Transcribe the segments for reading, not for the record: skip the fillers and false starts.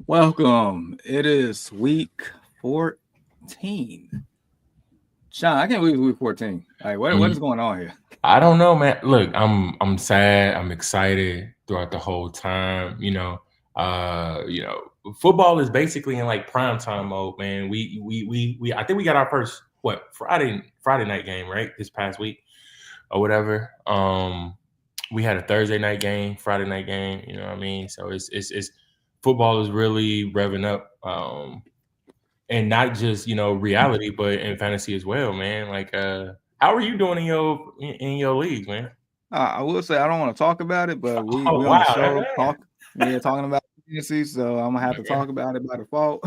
Welcome. It is week 14. Sean, I can't believe it's week 14. Like, what is Mm, going on here? I don't know, man. Look, I'm sad. I'm excited throughout the whole time. Football is basically in like prime time mode, man. We I think we got our first Friday night game, right? This past week or whatever. We had a Thursday night game, Friday night game, you know what I mean? So it's football is really revving up. And not just reality, but in fantasy as well, man. How are you doing in your leagues, man? I will say I don't want to talk about it, but we Oh we on wow, the show talking about fantasy, so I'm gonna have to talk about it by default.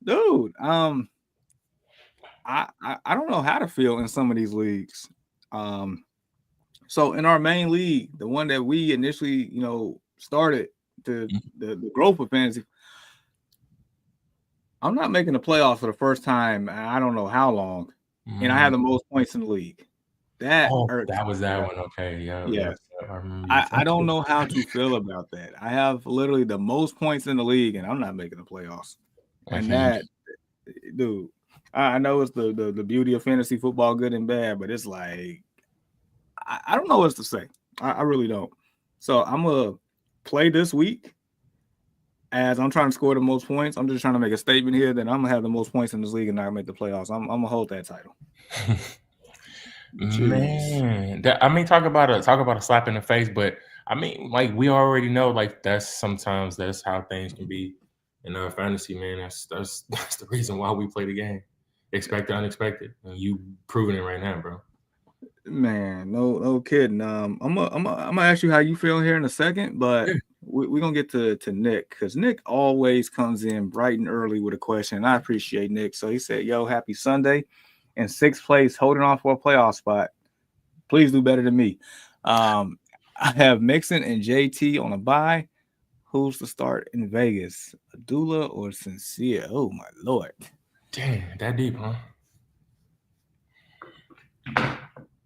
Dude, I don't know how to feel in some of these leagues. Um, so in our main league, the one that we initially started the growth of fantasy, I'm not making the playoffs for the first time. I don't know how long, and I have mm. the most points in the league. That Oh, irks that was me, that bro. one. Okay, yeah, yeah, Yes, I remember you I saying. don't know how to feel about that. I have literally the most points in the league, and I'm not making the playoffs. And Mhm. that, dude, I know it's the beauty of fantasy football, good and bad, but it's like I don't know what to say. I really don't. So I'm gonna play this week as I'm trying to score the most points. I'm just trying to make a statement here that I'm gonna have the most points in this league and not make the playoffs. I'm gonna hold that title. Jeez. Man, I mean, talk about a slap in the face, but I mean, like we already know, like that's how things can be in fantasy, man. That's the reason why we play the game. Expect the unexpected, and you proving it right now, bro. Man, no kidding. I'm gonna ask you how you feel here in a second, but we're gonna get to Nick because Nick always comes in bright and early with a question. And I appreciate Nick. So he said, "Yo, happy Sunday, in sixth place, holding on for a playoff spot. Please do better than me." Um, I have Mixon and JT on a bye. Who's to start in Vegas, Adula or Sincere? Oh my lord. Damn, that deep, huh?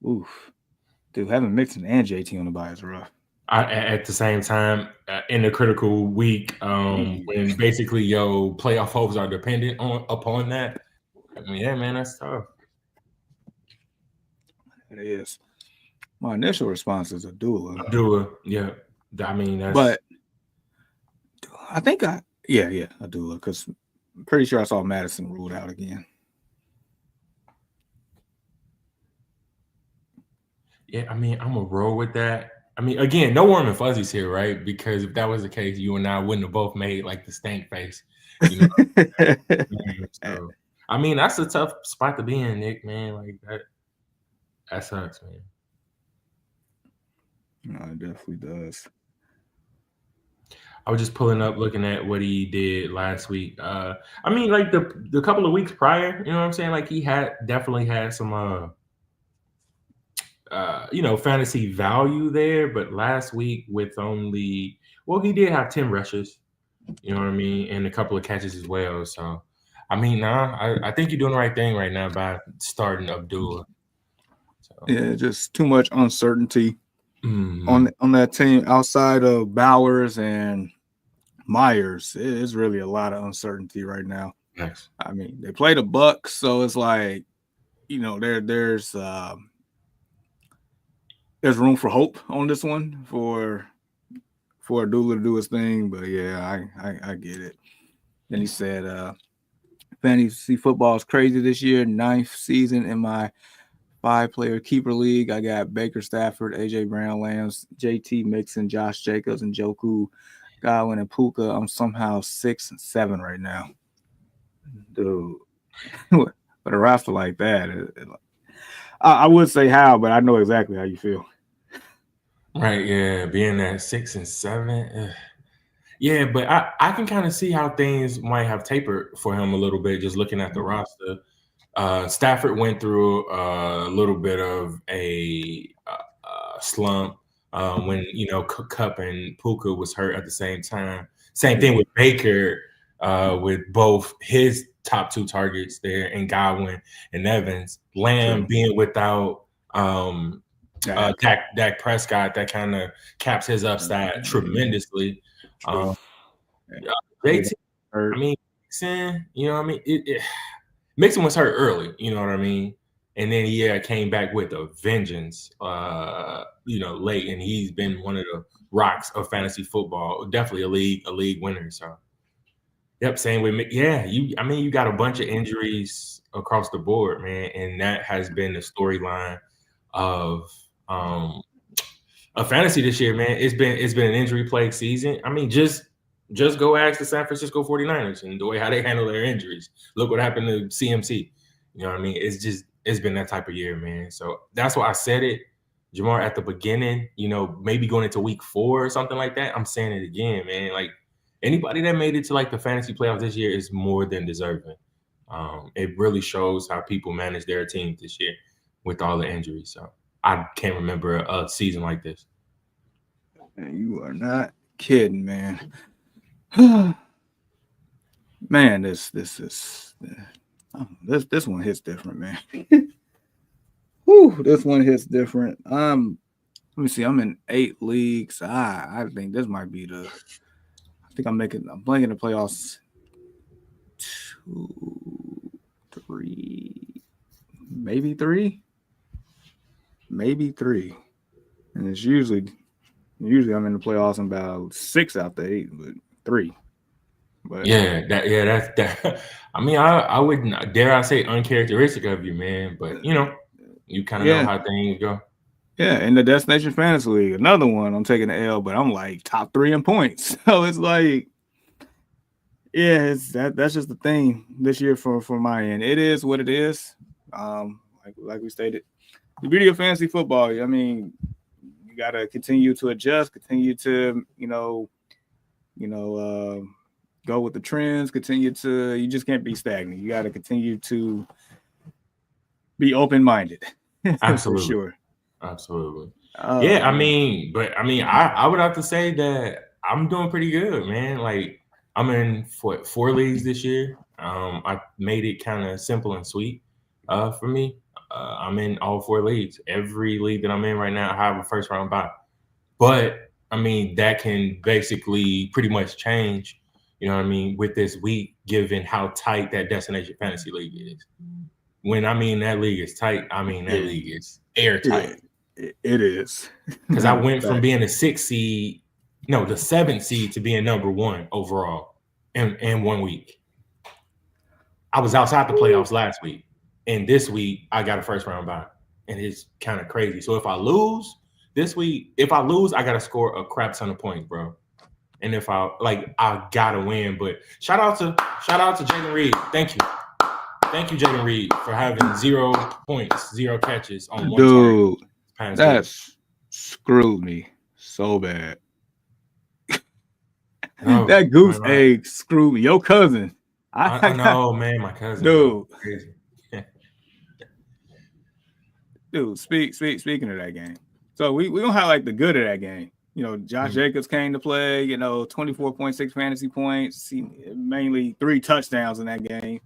Oof, dude, having Mixon and JT on the bye is rough. At the same time, in the critical week, when basically your playoff hopes are dependent on upon that. I mean, yeah, man, that's tough. It is. My initial response is Adula, Abdullah, yeah. I mean, that's but I think yeah, Adula, because I'm pretty sure I saw Madison ruled out again. yeah. I mean, I'm gonna roll with that. I mean, again, no warm and fuzzies here, right? Because if that was the case, you and I wouldn't have both made like the stank face, you know. So, I mean, that's a tough spot to be in, Nick. Man, like that sucks, man. No, it definitely does. I was just pulling up, looking at what he did last week. I mean, like the couple of weeks prior, you know what I'm saying? Like he had definitely had some fantasy value there, but last week with only he did have 10 rushes, you know what I mean, and a couple of catches as well. So I mean, I think you're doing the right thing right now by starting Abdullah. So Yeah, just too much uncertainty mhm. on that team outside of Bowers and Myers. It's really a lot of uncertainty right now. Nice. I mean, they play the Bucks, so it's like there's room for hope on this one for Adula to do his thing. But yeah, I get it. Then he said, fantasy football is crazy this year. Ninth season in my 5-player keeper league. I got Baker Stafford, AJ Brown, Lambs, JT Mixon, Josh Jacobs, and Joku Godwin and Puka. I'm somehow 6 and 7 right now, dude. With a roster like that, I would say how, but I know exactly how you feel. Right, yeah, being at 6 and 7. Yeah, but I can kind of see how things might have tapered for him a little bit just looking at the roster. Stafford went through a little bit of a slump when Cup and Puka was hurt at the same time. Same thing Yeah, with Baker, with both his top two targets there and Godwin and Evans. Lamb true. being without Dak. Dak Prescott, that kind of caps his upside tremendously. Um, Truth. JT, I mean, Mixon, you know what I mean? Mixon was hurt early, you know what I mean? And then came back with a vengeance, late, and he's been one of the rocks of fantasy football. Definitely a league winner. So, yep, same with me. Yeah, you got a bunch of injuries across the board, man, and that has been the storyline of fantasy this year, man. It's been an injury plagued season. I mean, just go ask the San Francisco 49ers and the way how they handle their injuries. Look what happened to CMC. You know what I mean? It's been that type of year, man. So that's why I said it, Jamar, at the beginning, maybe going into week 4 or something like that. I'm saying it again, man. Like anybody that made it to like the fantasy playoffs this year is more than deserving. It really shows how people manage their team this year with all the injuries. So I can't remember a season like this. You are not kidding, man. Man, this one hits different, man. Whew, this one hits different. Let me see. I'm in 8 leagues. I think this might be I think I'm playing in the playoffs 2, 3, maybe 3. And it's usually I'm in the playoffs in about 6 out the 8, but 3. But that's that. I mean, I wouldn't dare I say uncharacteristic of you, man. But you kind of know how things go. Yeah, in the Destination Fantasy League, another one, I'm taking the L, but I'm like top 3 in points. So it's like, that's just the thing this year for my end. It is what it is. Like we stated, the beauty of fantasy football. I mean, you got to continue to adjust, continue to go with the trends. You just can't be stagnant. You got to continue to be open-minded. Absolutely, for sure. Absolutely. I mean, I would have to say that I'm doing pretty good, man. Like I'm in 4 leagues this year. I made it kind of simple and sweet for me. I'm in all 4 leagues. Every league that I'm in right now, I have a first round bye. But I mean, that can basically pretty much change, you know what I mean, with this week, given how tight that Destination Fantasy League is. When I mean that league is tight, I mean that league is airtight. It is. Because I went from being the 7th seed to being number 1 overall in 1 week. I was outside the playoffs last week. And this week, I got a first round bye. And it's kind of crazy. So if I lose this week, I got to score a crap ton of points, bro. And if I got to win. But shout out to Jaden Reed. Thank you. Thank you, Jaden Reed, for having 0 points, 0 catches on 1 target. Dude, that's screwed me so bad. That goose egg screwed me. Your cousin. I know, man, my cousin. Dude. Dude, speaking of that game. So we don't highlight the good of that game. Josh Jacobs came to play, 24.6 fantasy points, mainly 3 touchdowns in that game,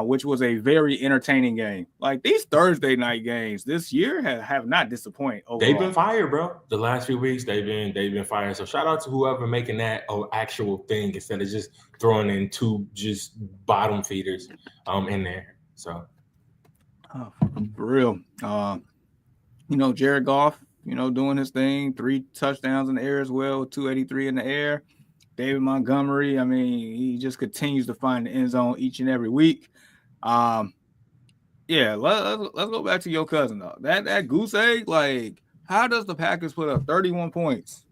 which was a very entertaining game. Like these Thursday night games this year have not disappointed overall. They've been fired, bro. The last few weeks they've been fired. So shout out to whoever making that an actual thing instead of just throwing in 2 just bottom feeders in there. So for real. Jared Goff, doing his thing, 3 touchdowns in the air as well, 283 in the air. David Montgomery, I mean, he just continues to find the end zone each and every week. Let's go back to your cousin though. That goose egg, like, how does the Packers put up 31 points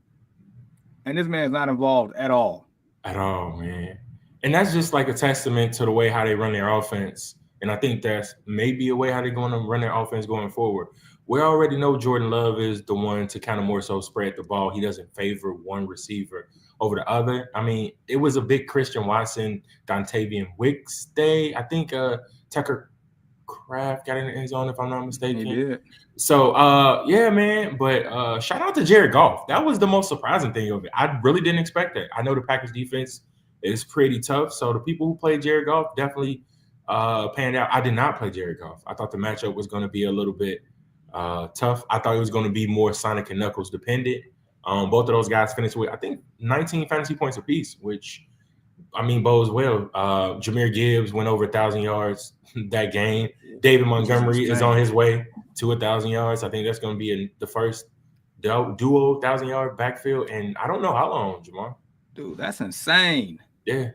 and this man's not involved at all? At all, man. And that's just like a testament to the way how they run their offense. And I think that's maybe a way how they're going to run their offense going forward. We already know Jordan Love is the one to kind of more so spread the ball. He doesn't favor one receiver over the other. I mean, it was a big Christian Watson, Dontavian Wicks day. I think Tucker Kraft got in the end zone, if I'm not mistaken. He did. So, man. But shout out to Jared Goff. That was the most surprising thing of it. I really didn't expect that. I know the Packers defense is pretty tough. So the people who played Jared Goff definitely panned out. I did not play Jared Goff. I thought the matchup was going to be a little bit tough. I thought it was going to be more Sonic and Knuckles dependent. Both of those guys finished with, I think, 19 fantasy points apiece, which I mean bodes well. Jahmyr Gibbs went over 1,000 yards that game. David Which is Montgomery is on insane. his way to 1,000 yards. I think that's going to be the first duo 1,000-yard backfield, and I don't know how long, Jamar. Dude, that's insane. Yeah.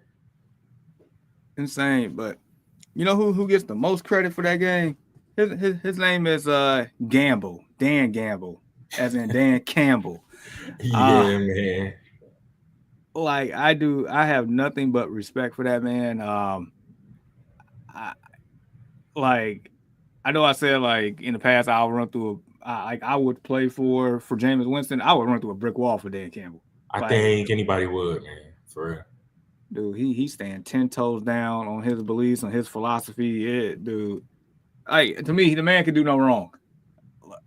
Insane. But you know who gets the most credit for that game? His name is Gamble. Dan Gamble. As in Dan Campbell. Yeah, man. Like I have nothing but respect for that man. I like I know I said like in the past I'll run through I would play for Jameis Winston. I would run through a brick wall for Dan Campbell. I Like, think anybody would, man. For real. dude, he stand 10 toes down on his beliefs, on his philosophy. Dude, like to me, the man could do no wrong.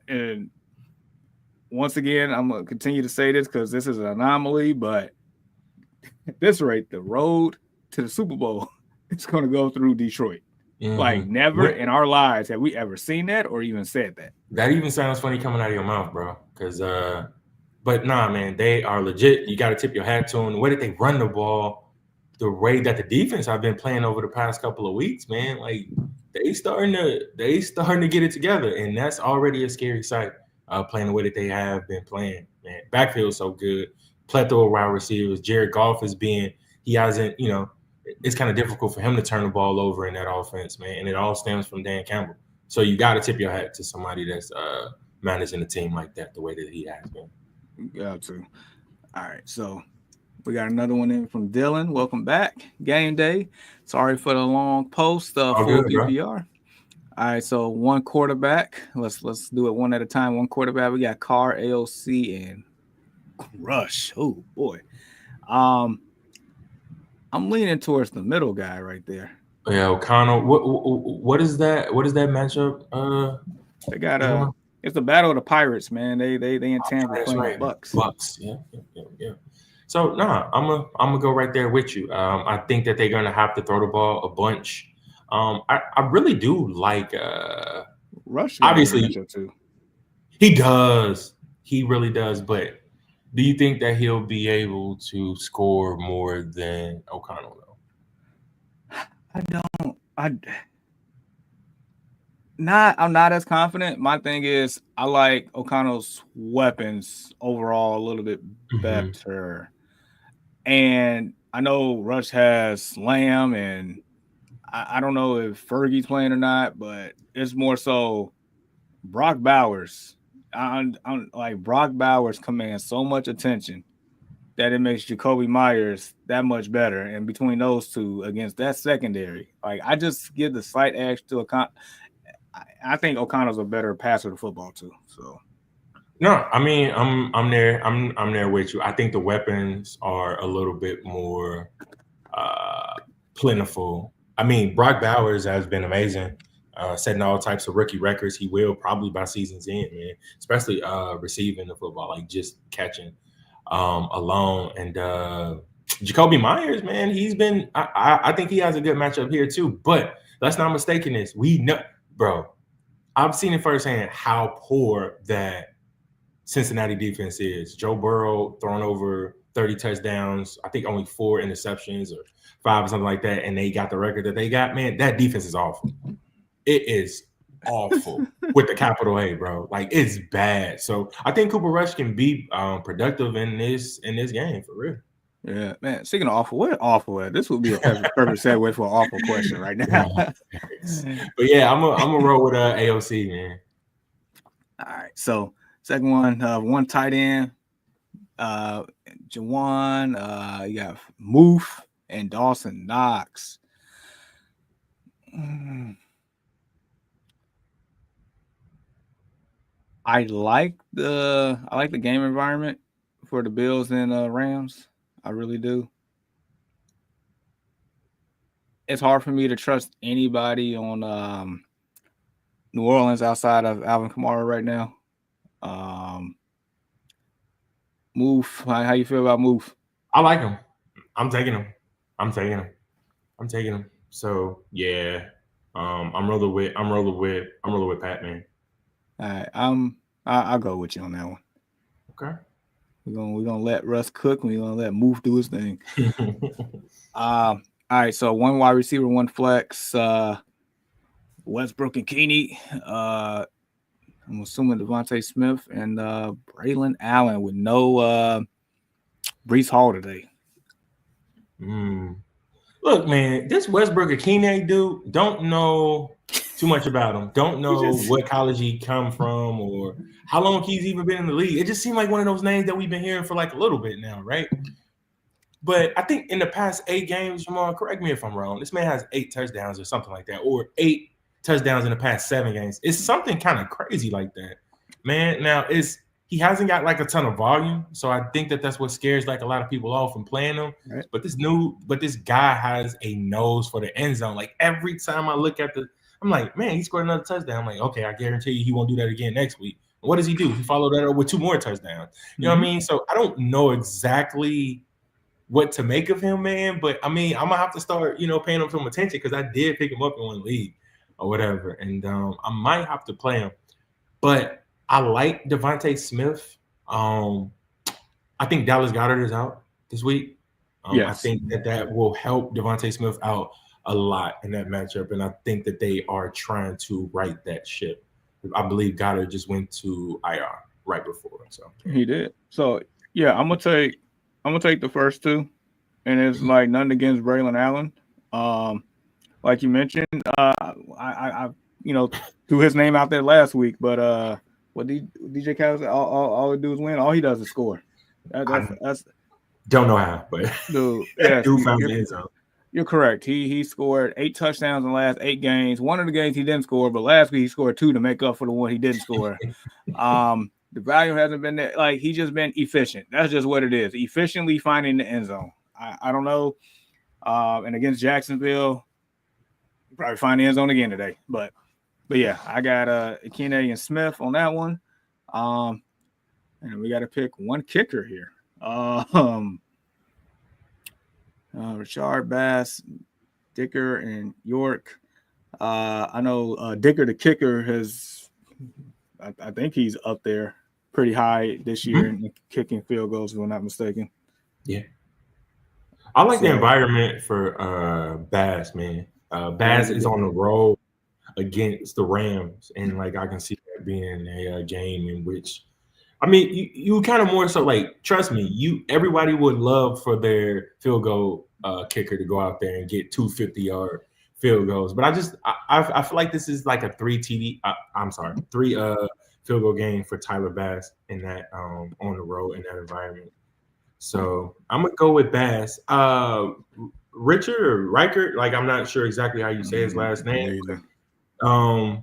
And once again, I'm gonna continue to say this because this is an anomaly, but at this rate, the road to the Super Bowl is gonna go through Detroit. Mm-hmm. Like never in our lives have we ever seen that or even said that. That even sounds funny coming out of your mouth, bro. Because but nah, man, they are legit. You got to tip your hat to them. The way that they run the ball, the way that the defense have been playing over the past couple of weeks, man, like they starting to get it together, and that's already a scary sight. Playing the way that they have been playing, man. Backfield's so good. Plethora of wide receivers. Jared Goff he hasn't, it's kind of difficult for him to turn the ball over in that offense, man. And it all stems from Dan Campbell. So you got to tip your hat to somebody that's managing a team like that the way that he has been. You got to. All right, so we got another one in from Dylan. Welcome back. Game day. Sorry for the long post for PPR. Bro. All right, so one quarterback. Let's do it one at a time. One quarterback. We got Carr, AOC, and Rush. Oh boy. I'm leaning towards the middle guy right there. Yeah, O'Connell. What is that? What is that matchup? They got it's the battle of the Pirates, man. They in Tampa playing the Bucks. Bucks. Yeah. So I'm gonna go right there with you. I think that they're gonna have to throw the ball a bunch. I really do like Rush. Obviously, too. He does. He really does. But do you think that he'll be able to score more than O'Connell though? I don't. I'm not as confident. My thing is I like O'Connell's weapons overall a little bit better. And I know Rush has Lamb, and I don't know if Fergie's playing or not, but it's more so Brock Bowers. I'm like Brock Bowers commands so much attention that it makes Jacoby Myers that much better. And between those two against that secondary, like I just give the slight edge to O'Connell. I think O'Connell's a better passer to football too. So no, I mean I'm there. I'm there with you. I think the weapons are a little bit more plentiful. I mean, Brock Bowers has been amazing, setting all types of rookie records. He will probably by season's end, man. Especially receiving the football, like just catching alone. And Jacoby Myers, man, he's been. I think he has a good matchup here too. But let's not mistake this. We know. Bro, I've seen it firsthand how poor that Cincinnati defense is. Joe Burrow throwing over 30 touchdowns, I think only 4 interceptions or 5 or something like that, and they got the record that they got. Man, that defense is awful. It is awful with the capital A, bro. Like it's bad. So I think Cooper Rush can be productive in this game for real. Yeah, man. Speaking of awful, what awful at? This would be a perfect segue for an awful question right now. But yeah, I'm a roll with AOC, man. All right. So second one tight end, Jawan. You got Moof and Dawson Knox. I like the game environment for the Bills and Rams. I really do. It's hard for me to trust anybody on New Orleans outside of Alvin Kamara right now. Moof, how you feel about Moof? I like him. I'm taking him. So yeah, I'm rolling with Pat, man. All right, I'll go with you on that one. Okay. We're gonna let Russ cook. We're gonna let Move do his thing. All right, so one wide receiver, one flex. Westbrook and Keeney. I'm assuming Devontae Smith and Braylon Allen with no Brees Hall today. Look, man, this Westbrook Akine dude, don't know too much about him. Don't know what college he come from or how long he's even been in the league. It just seemed like one of those names that we've been hearing for like a little bit now, right? But I think in the past 8 games, Jamal, correct me if I'm wrong, this man has 8 touchdowns or something like that, or 8 touchdowns in the past 7 games. It's something kind of crazy like that, man. Now, he hasn't got like a ton of volume, so I think that's what scares like a lot of people off from playing him. Right. But this guy has a nose for the end zone. Like every time I look at I'm like, man, he scored another touchdown. I'm like, okay, I guarantee you he won't do that again next week. What does he do? He followed that up with 2 more touchdowns. You know what I mean? So I don't know exactly what to make of him, man. But I mean, I'm gonna have to start, paying him some attention because I did pick him up in one league or whatever, and I might have to play him. But I like Devontae Smith. I think Dallas Goedert is out this week. Yes. I think that will help Devontae Smith out a lot in that matchup, and I think that they are trying to right that ship. I believe Goddard just went to IR right before, so he did. So yeah, I'm gonna take the first 2, and it's like nothing against Braylon Allen. Like you mentioned, I threw his name out there last week, but what DJ Khaled said, all he do is win. All he does is score. That's don't know how, but dude. Yes, dude found the end zone. You're correct. He scored 8 touchdowns in the last 8 games. One of the games he didn't score, but last week he scored 2 to make up for the one he didn't score. The value hasn't been there. Like, he's just been efficient. That's just what it is. Efficiently finding the end zone. I don't know. And against Jacksonville, probably find the end zone again today. But yeah, I got Akine and Smith on that one. And we got to pick one kicker here. Richard Bass, Dicker, and York. I know Dicker, the kicker, I think he's up there pretty high this year in kicking field goals, if I'm not mistaken. Yeah. I like the environment for Bass, man. Bass is on the road against the Rams, and like I can see that being a game in which, I mean, you kind of more so like, trust me, everybody would love for their field goal kicker to go out there and get 2 50-yard field goals, but I feel like this is like a 3 field goal game for Tyler Bass in that on the road in that environment. So I'm gonna go with Bass. Richard or Reichert, like I'm not sure exactly how you say his last name. I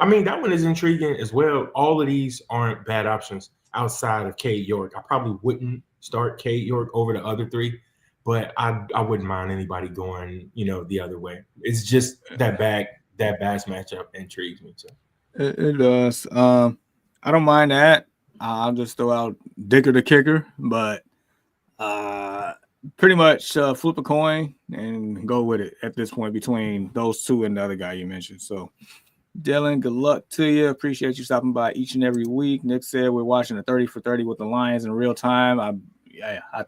mean, that one is intriguing as well. All of these aren't bad options outside of Cade York. I probably wouldn't start Cade York over the other 3, but I wouldn't mind anybody going, the other way. It's just that Bass matchup intrigues me too. It does. I don't mind that. I'll just throw out Dicker the kicker, but pretty much flip a coin and go with it at this point between those 2 and the other guy you mentioned. So, Dylan, good luck to you. Appreciate you stopping by each and every week. Nick said we're watching a 30 for 30 with the Lions in real time. I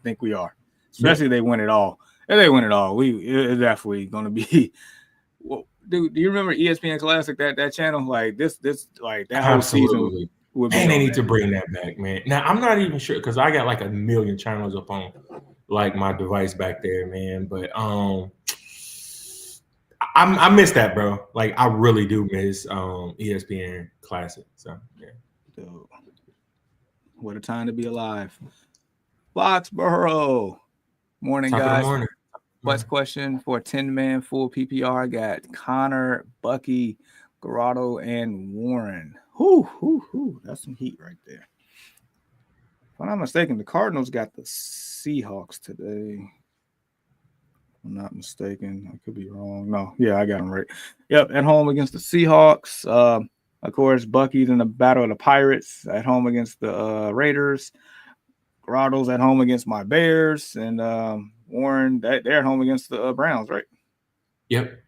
think we are, especially if they win it all. If they win it all, it's definitely going to be. Well, do you remember ESPN Classic, that channel? Like this like that whole season would be. And they need to bring that back, man. Now I'm not even sure because I got like a million channels up on like my device back there, man. But I miss that, bro. Like I really do miss ESPN Classic. So yeah. So, what a time to be alive. Foxborough. Morning, Top guys. of the morning. First question for a 10-man full PPR. Got Connor, Bucky, Grotto, and Warren. Whoo. That's some heat right there. If I'm not mistaken, the Cardinals got the Seahawks today. If I'm not mistaken. I could be wrong. No, yeah, I got them right. Yep, at home against the Seahawks. Of course, Bucky's in the battle of the Pirates at home against the Raiders. Grotto's at home against my Bears. And Warren, they're at home against the Browns, right? Yep.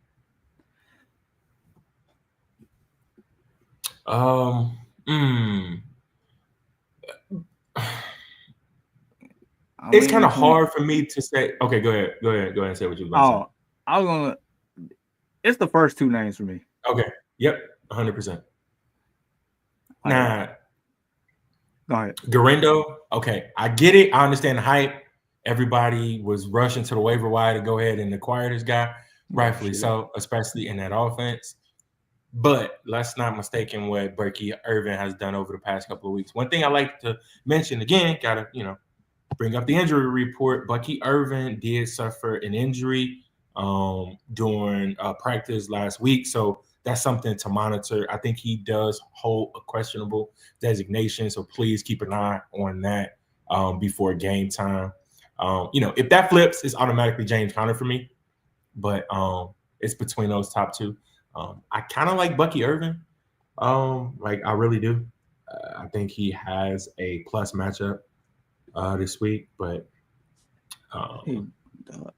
it's kind of hard for me to say. Okay, go ahead and say what you were about to say. I was gonna. It's the first two names for me. Okay. Yep. 100%. Nah. Go ahead. Garendo. Okay, I get it. I understand the hype. Everybody was rushing to the waiver wire to go ahead and acquire this guy, rightfully so, especially in that offense. But let's not mistake in what Bucky Irvin has done over the past couple of weeks. One thing I like to mention again, gotta bring up the injury report. Bucky Irvin did suffer an injury during practice last week, so that's something to monitor. I think he does hold a questionable designation, so please keep an eye on that before game time. If that flips, it's automatically James Conner for me, but it's between those top two. I kind of like Bucky Irvin. I really do. I think he has a plus matchup this week, but dude,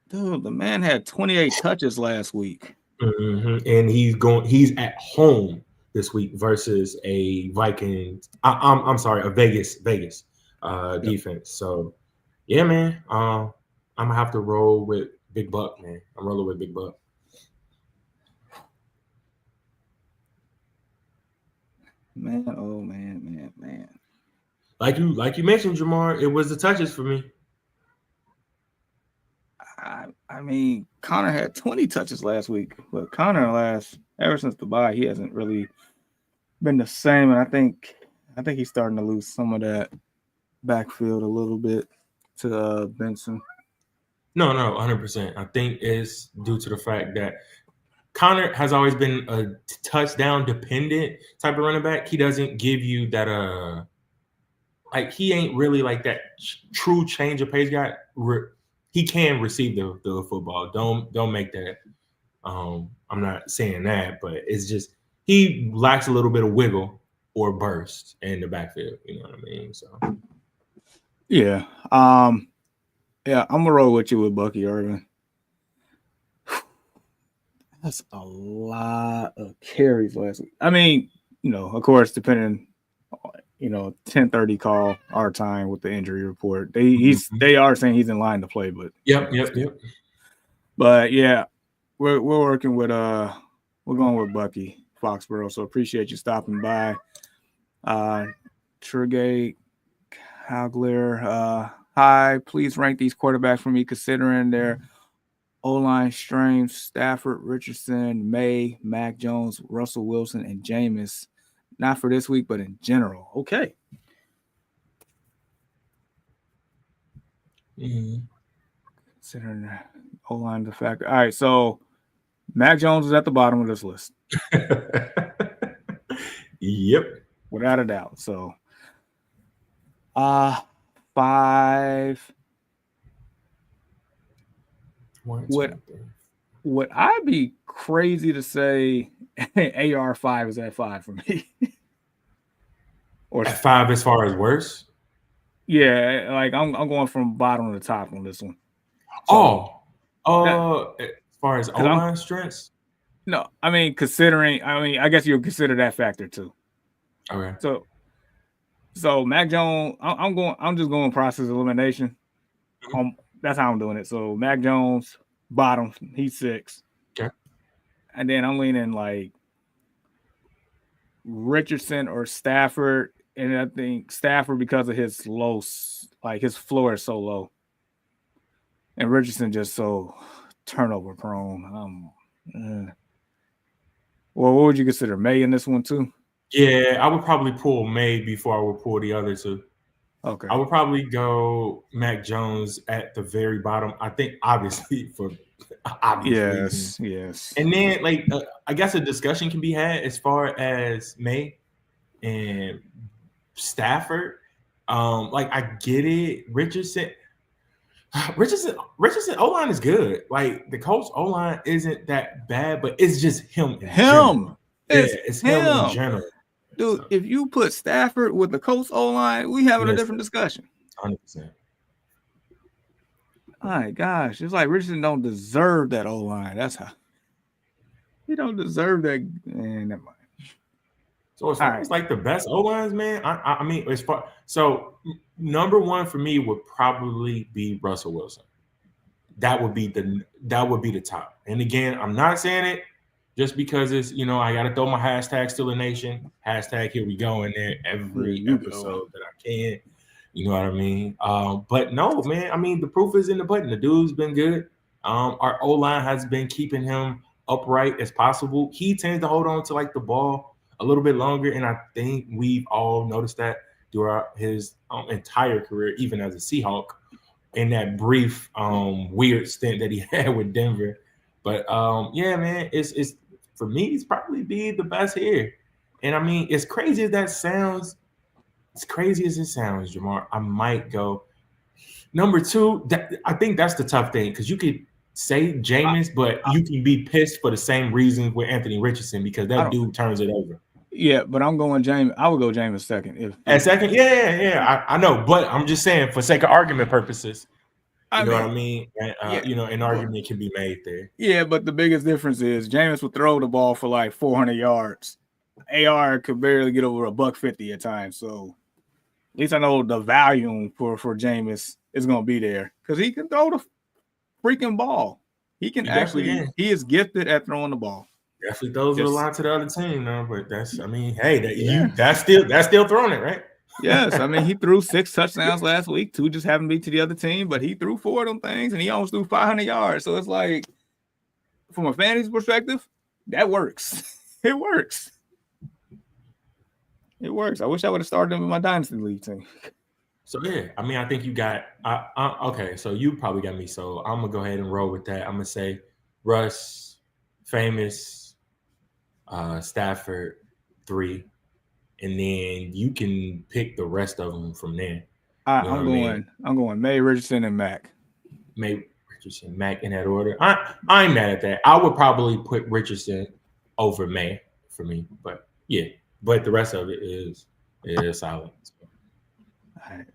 the man had 28 touches last week. And he's at home this week versus a Vikings. I'm sorry, a Vegas defense. So yeah, man. I'm gonna have to roll with Big Buck, man. I'm rolling with Big Buck. Man, oh man. Like you mentioned, Jamar, it was the touches for me. I mean, Connor had 20 touches last week, but Connor ever since the bye, he hasn't really been the same. And I think he's starting to lose some of that backfield a little bit to Benson. No, 100%. I think it's due to the fact that Connor has always been a touchdown dependent type of running back. He doesn't give you that he ain't really like that true change of pace guy. He can receive the football. Don't make that. I'm not saying that, but it's just he lacks a little bit of wiggle or burst in the backfield. You know what I mean? So yeah, yeah, I'm gonna roll with you with Bucky Irvin. That's a lot of carries last week. I mean, of course, depending, 10:30 call our time with the injury report. They are saying he's in line to play, but yep. But yeah, we're working with we're going with Bucky Foxborough. So appreciate you stopping by. Trigate Hagler, hi, please rank these quarterbacks for me considering their O-line strength: Stafford, Richardson, May, Mac Jones, Russell Wilson, and Jameis. Not for this week, but in general. Okay. Considering the O-line the factor. All right, so Mac Jones is at the bottom of this list. Yep. Without a doubt. So 5. Would I be crazy to say AR5 is at 5 for me? Or at 5 as far as worse? Yeah, like I'm going from bottom to top on this one. So, as far as O-line strengths? No, I mean I guess you'll consider that factor too. Okay. So Mac Jones, I'm just going process elimination. That's how I'm doing it. So Mac Jones, bottom, he's 6. Okay. And then I'm leaning like Richardson or Stafford. And I think Stafford because of his low, like his floor is so low. And Richardson just so turnover prone. Well, what would you consider? May in this one too? Yeah, I would probably pull May before I would pull the other two. Okay. I would probably go Mac Jones at the very bottom. I think obviously for obvious reasons. Yes. And then I guess a discussion can be had as far as May and Stafford. I get it. Richardson O-line is good. Like the Colts O-line isn't that bad, but it's just him. It's him in general. Dude, if you put Stafford with the Colts O-line, we having a different discussion. 100%. My gosh, it's like Richardson don't deserve that O-line. That's how he don't deserve that. Never mind. So as far as like the best O lines, man, I mean, as far number one for me would probably be Russell Wilson. That would be the top. And again, I'm not saying it just because it's I got to throw my hashtag Still a Nation, hashtag Here We Go in there every episode that I can. You know what I mean? But no, man. I mean, the proof is in the pudding. The dude's been good. Our O line has been keeping him upright as possible. He tends to hold on to like the ball a little bit longer, and I think we've all noticed that throughout his entire career, even as a Seahawk, in that brief weird stint that he had with Denver. But yeah, man, it's for me, it's probably be the best here. And I mean, as crazy as that sounds, as crazy as it sounds, Jamar, I might go number two. I think that's the tough thing because you could say Jameis, but you can be pissed for the same reasons with Anthony Richardson because that dude turns it over. Yeah, but I'm going Jameis. I would go Jameis second. Second? Yeah. I know, but I'm just saying for sake of argument purposes. You know what I mean? An argument can be made there. Yeah, but the biggest difference is Jameis would throw the ball for like 400 yards. AR could barely get over $150 at times. So at least I know the volume for Jameis is going to be there because he can throw the freaking ball. He is gifted at throwing the ball. Definitely throws it a lot to the other team, though. But that's still throwing it, right? Yes, I mean, he threw 6 touchdowns last week. 2 just happened to be to the other team, but he threw 4 of them things, and he almost threw 500 yards. So it's like, from a fantasy perspective, that works. It works. It works. I wish I would have started him in my Dynasty League team. So, yeah, I mean, I think you got okay, so you probably got me. So I'm going to go ahead and roll with that. I'm going to say Russ, Famous, Stafford, 3. And then you can pick the rest of them from there. I'm going May, Richardson, and Mac. May, Richardson, Mac in that order. I ain't mad at that. I would probably put Richardson over May for me, but yeah. But the rest of it is solid. All right.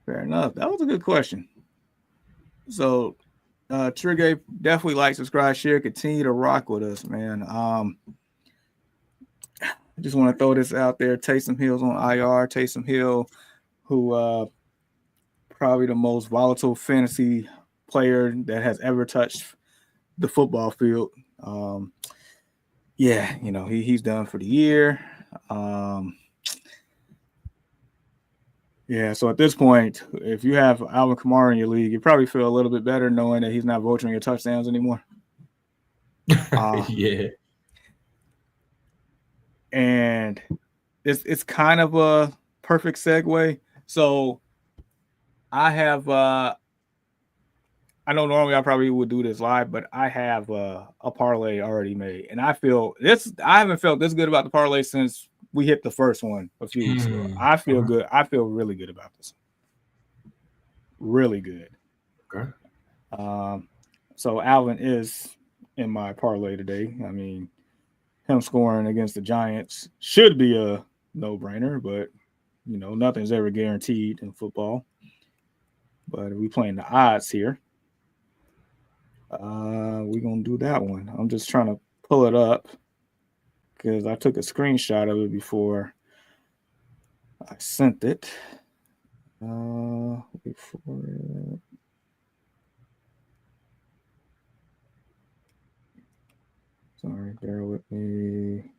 Fair enough. That was a good question. So, Trigger, definitely like, subscribe, share, continue to rock with us, man. I just want to throw this out there. Tayson Hill's on IR. Tayson Hill, who probably the most volatile fantasy player that has ever touched the football field. He's done for the year. So at this point, if you have Alvin Kamara in your league, you probably feel a little bit better knowing that he's not vulturing your touchdowns anymore. Yeah. And it's kind of a perfect segue. So I have I know normally I probably would do this live, but I have a parlay already made. And I haven't felt this good about the parlay since we hit the first one a few weeks ago. I feel good. I feel really good about this. Really good. Okay. So Alvin is in my parlay today. I mean, him scoring against the Giants should be a no-brainer, but, nothing's ever guaranteed in football. But we playing the odds here. We're going to do that one. I'm just trying to pull it up because I took a screenshot of it before I sent it. Sorry, bear with me.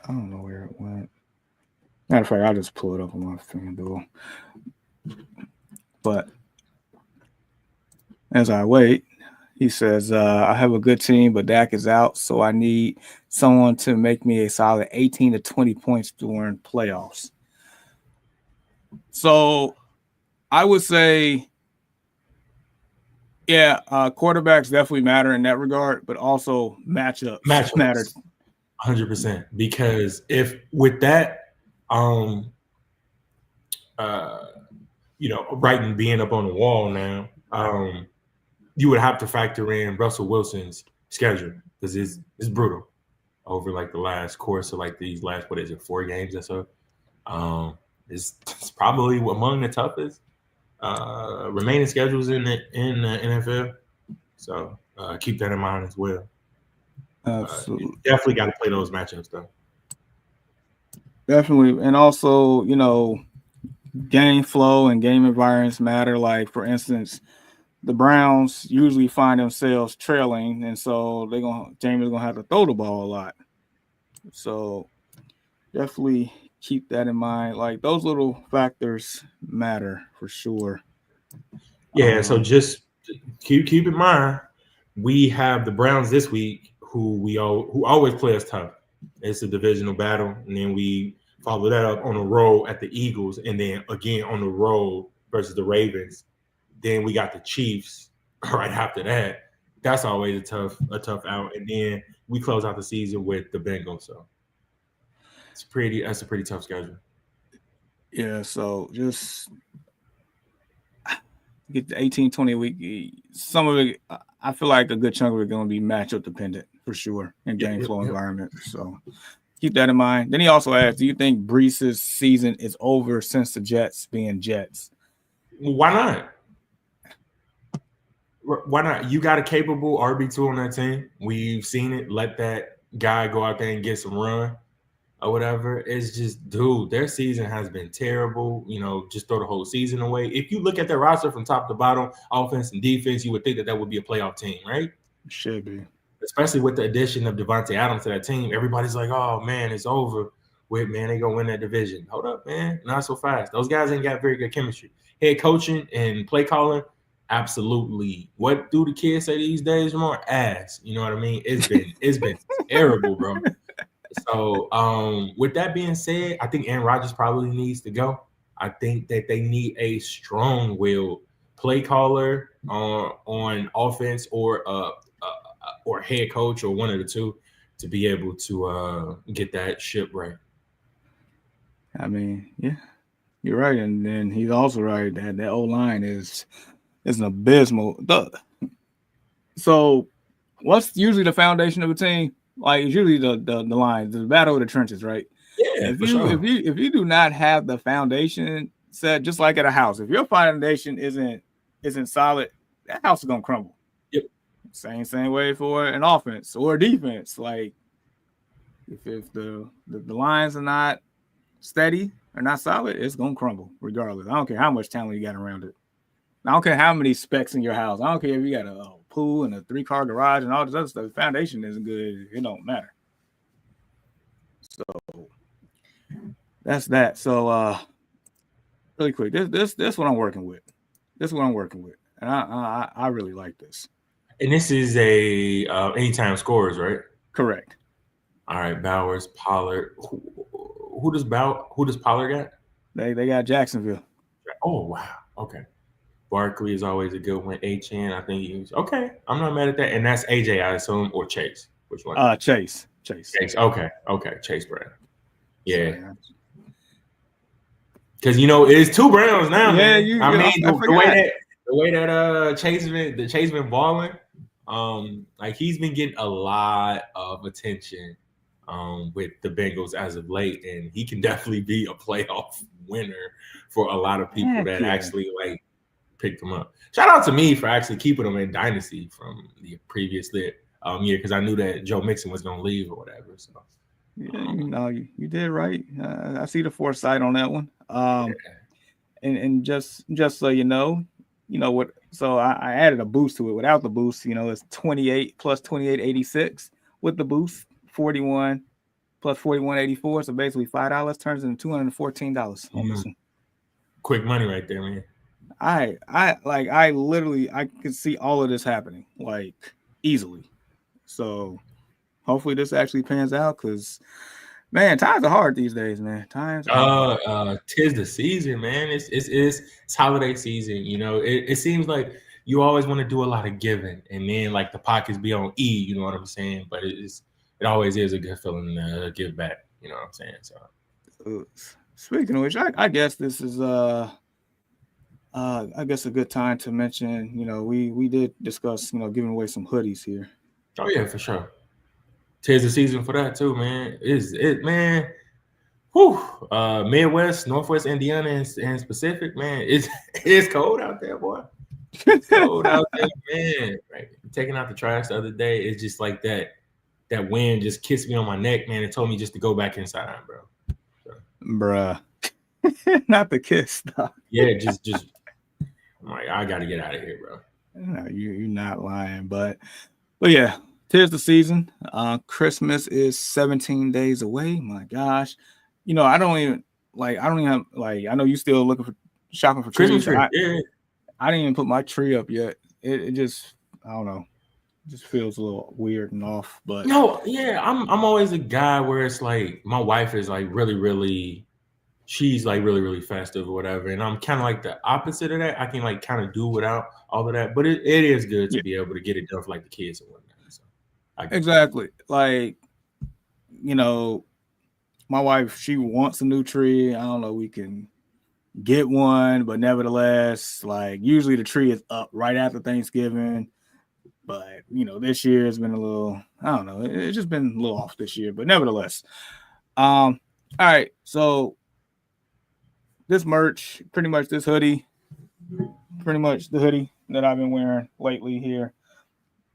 I don't know where it went. Matter of fact, I'll just pull it up on my FanDuel. But as I wait, he says, I have a good team, but Dak is out, so I need someone to make me a solid 18 to 20 points during playoffs. So I would say, quarterbacks definitely matter in that regard, but also matchups matter. 100%. Because if with that, writing being up on the wall now, you would have to factor in Russell Wilson's schedule because it's brutal over like the last course of like these last 4 games or so. It's probably among the toughest remaining schedules in the NFL. So keep that in mind as well. Absolutely. Definitely got to play those matchups though. Definitely. And also, game flow and game environments matter. Like, for instance, the Browns usually find themselves trailing, and so James gonna have to throw the ball a lot. So definitely keep that in mind. Like, those little factors matter for sure. Yeah, so just keep in mind, we have the Browns this week, who always play us tough. It's a divisional battle, and then we follow that up on the road at the Eagles, and then again on the road versus the Ravens. Then we got the Chiefs right after that. That's always a tough out, and then we close out the season with the Bengals. So that's a pretty tough schedule. Yeah, so just get the 18-20 week. Some of it, I feel like a good chunk of it going to be matchup dependent for sure in game flow environment. So keep that in mind. Then he also asked, do you think Brees's season is over since the Jets being Jets? Why not? Why not? You got a capable RB2 on that team. We've seen it. Let that guy go out there and get some run or whatever. It's just, dude, their season has been terrible. Just throw the whole season away. If you look at their roster from top to bottom, offense and defense, you would think that would be a playoff team, right? Should be. Especially with the addition of Devontae Adams to that team. Everybody's like, oh, man, it's over. Wait, man, they going to win that division. Hold up, man. Not so fast. Those guys ain't got very good chemistry. Head coaching and play calling, absolutely. What do the kids say these days? More ass. You know what I mean? It's been terrible, bro. So with that being said, I think Aaron Rodgers probably needs to go. I think that they need a strong-willed play caller on offense or head coach or one of the two to be able to get that ship right. I mean, yeah, you're right, and then he's also right that O-line is an abysmal. So, what's usually the foundation of a team? Like, it's usually the line, the battle of the trenches, right? Yeah, if you do not have the foundation set, just like at a house, if your foundation isn't solid, that house is gonna crumble. Yep. Same way for an offense or a defense. Like, if the lines are not steady or not solid, it's gonna crumble regardless. I don't care how much talent you got around it. I don't care how many specs in your house. I don't care if you got a pool and a 3-car garage and all this other stuff. The foundation isn't good. It don't matter. So that's that. So really quick, this what I'm working with. This is what I'm working with, and I really like this. And this is a anytime scores, right? Correct. All right, Bowers, Pollard. Who does Pollard got? They got Jacksonville. Oh wow. Okay. Barkley is always a good one. HN, I think he's okay. I'm not mad at that. And that's AJ, I assume, or Chase. Which one? Chase. Okay. Chase Brown. Yeah. Because it's two Browns now, man. The way that Chase been balling, like he's been getting a lot of attention with the Bengals as of late, and he can definitely be a playoff winner for a lot of people that actually like picked him up. Shout out to me for actually keeping him in Dynasty from the previous year because I knew that Joe Mixon was going to leave or whatever. So yeah, you did right. I see the foresight on that one. And just so you know what. So I added a boost to it. Without the boost, it's 28 plus 28.86. With the boost, 41 plus 41.84. So basically $5 turns into $214 on this one. Quick money right there, man. I literally could see all of this happening like easily. So hopefully this actually pans out because man, times are hard these days, man. Times are hard. 'Tis the season, man. It's holiday season. It seems like you always want to do a lot of giving, and then like the pockets be on E. You know what I'm saying? But it always is a good feeling to give back. You know what I'm saying? So speaking of which, I guess this is I guess a good time to mention, we did discuss, giving away some hoodies here. Oh yeah, for sure. 'Tis the season for that too, man. Is it, man? Whew. Midwest, Northwest Indiana, and Pacific, man. It's cold out there, boy. It's cold out there, man. Right. Taking out the trash the other day, it's just like that that wind just kissed me on my neck, man, and told me just to go back inside, bro. So, bruh. Not the kiss, though. Yeah, just I'm like, I got to get out of here, bro. No, you're not lying, but yeah, tis the season. Christmas is 17 days away. My gosh, I don't even have I know you still looking for shopping for Christmas trees. tree. I didn't even put my tree up yet. It just, I don't know, it just feels a little weird and off. But no, yeah, I'm always a guy where it's like my wife is like really. She's like really festive or whatever, and I'm kind of like the opposite of that. I can like kind of do without all of that, but it is good to be able to get it done for like the kids and whatnot. So, exactly, like my wife, she wants a new tree. I don't know, we can get one, but nevertheless, like usually the tree is up right after Thanksgiving. But this year has been a little, I don't know, it's just been a little off this year. But nevertheless, all right, so this merch, pretty much this hoodie, pretty much the hoodie that I've been wearing lately here.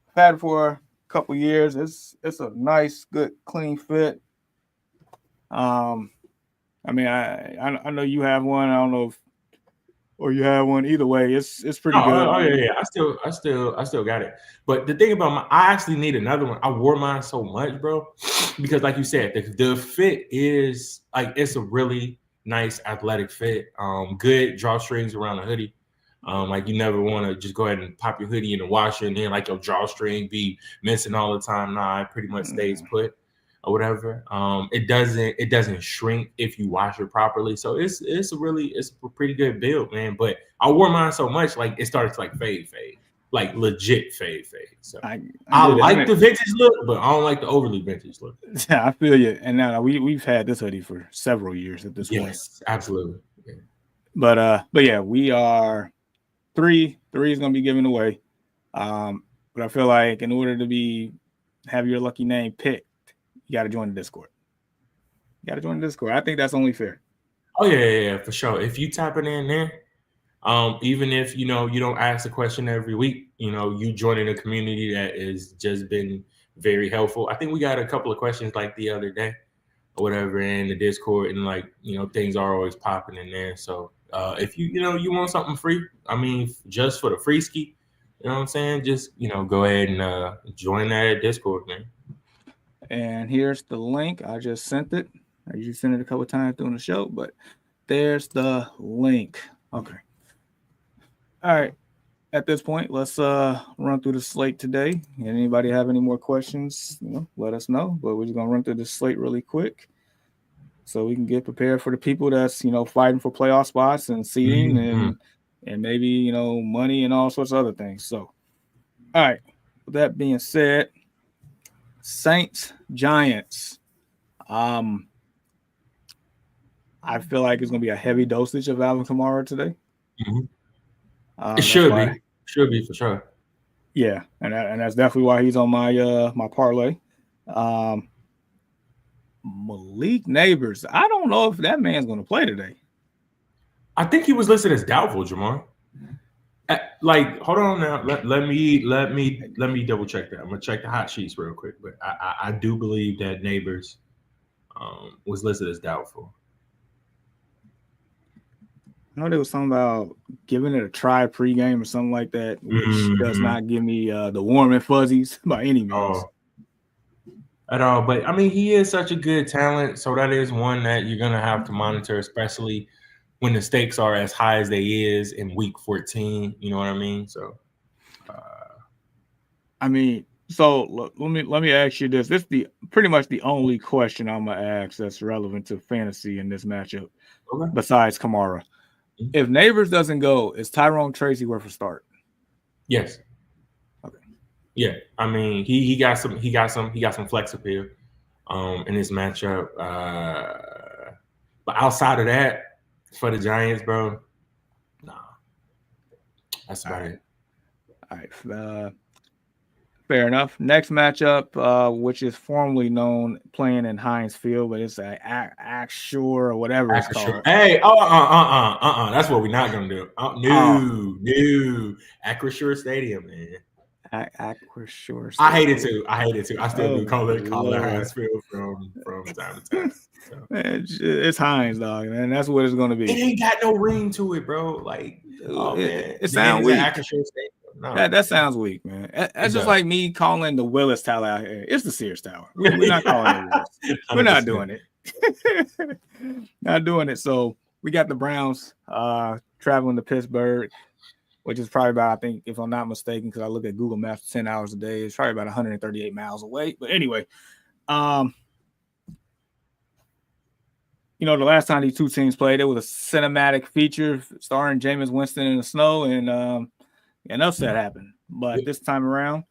I've had it for a couple years. It's a nice, good, clean fit. I mean, I know you have one. I don't know if or you have one. Either way, it's pretty good. Oh yeah. I still got it. But the thing about I actually need another one. I wore mine so much, bro, because like you said, the fit is like it's a really nice athletic fit. Good drawstrings around the hoodie. Like you never want to just go ahead and pop your hoodie in the washer and then like your drawstring be missing all the time. Nah, it pretty much stays put or whatever. It doesn't shrink if you wash it properly. So it's a pretty good build, man. But I wore mine so much, like it started to like fade, like legit fade. So I like the vintage look, but I don't like the overly vintage look. Yeah, I feel you. And now we've had this hoodie for several years at this point. Yes, absolutely. Yeah. But yeah, we are three is gonna be given away. But I feel like in order to have your lucky name picked, you got to join the Discord. I think that's only fair. Oh yeah, for sure. If you tap it in there, even if you don't ask the question every week, you joining a community that has just been very helpful. I think we got a couple of questions like the other day or whatever in the Discord, and like things are always popping in there. So if you want something free, I mean, just for the free ski, you know what I'm saying? Just go ahead and join that Discord, man. And here's the link. I just sent it. I usually send it a couple of times during the show, but there's the link. Okay. All right. At this point, let's run through the slate today. Anybody have any more questions? Let us know. But we're just gonna run through the slate really quick, so we can get prepared for the people that's fighting for playoff spots and seeding and maybe money and all sorts of other things. So, all right. With that being said, Saints Giants. I feel like it's gonna be a heavy dosage of Alvin Kamara today. It should be for sure. Yeah, and that's definitely why he's on my my parlay. Malik Neighbors. I don't know if that man's gonna play today. I think he was listed as doubtful, Jamar. Like, hold on now. Let me double check that. I'm gonna check the hot sheets real quick, but I do believe that Neighbors was listed as doubtful. I know there was something about giving it a try pregame or something like that, which does not give me the warm and fuzzies by any means. At all. But I mean, he is such a good talent, so that is one that you're gonna have to monitor, especially when the stakes are as high as they is in week 14. You know what I mean? So, look, let me ask you this. This is pretty much the only question I'm gonna ask that's relevant to fantasy in this matchup, besides Kamara. If Neighbors doesn't go, is Tyrone Tracy worth a start? Yes. Okay. Yeah, I mean he got some flex appeal in this matchup. But outside of that, for the Giants, bro, nah. That's about it. All right. Fair enough. Next matchup, which is formerly known playing in Heinz Field, but it's Acshore or whatever it's called. Hey, that's what we're not gonna do. No, Acrisure Stadium, man. Aquashore I hate Stadium. it too. I still do Oh call it Lord, Heinz Field from time to time. So. man, it's Heinz, dog, man. That's what it's gonna It be. ain't got no ring to it, bro. Like, oh man, It then sounds it's an weak. Acrisure Stadium. No, That sounds weak, man. it That's just does. like me calling the Willis Tower out here. It's the Sears Tower. We're not calling it Willis. We're not 100%. doing it. Not doing it. So we got the Browns traveling to Pittsburgh, which is probably about, I think, if I'm not mistaken, because I look at Google Maps 10 hours a day, it's probably about 138 miles away. But anyway, the last time these two teams played, it was a cinematic feature starring Jameis Winston in the snow, and an upset happened. But this time around,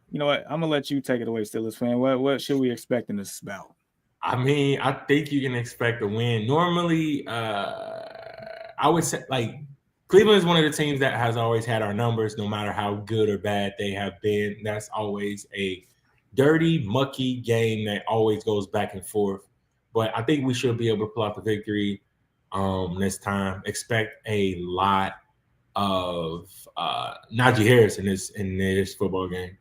you know what? I'm gonna let you take it away, Steelers fan. What should we expect in this bout? I mean, I think you can expect a win. Normally, I would say like Cleveland is one of the teams that has always had our numbers, no matter how good or bad they have been. That's always a dirty, mucky game that always goes back and forth. But I think we should be able to pull out the victory this time. Expect a lot of Najee Harris in this football game.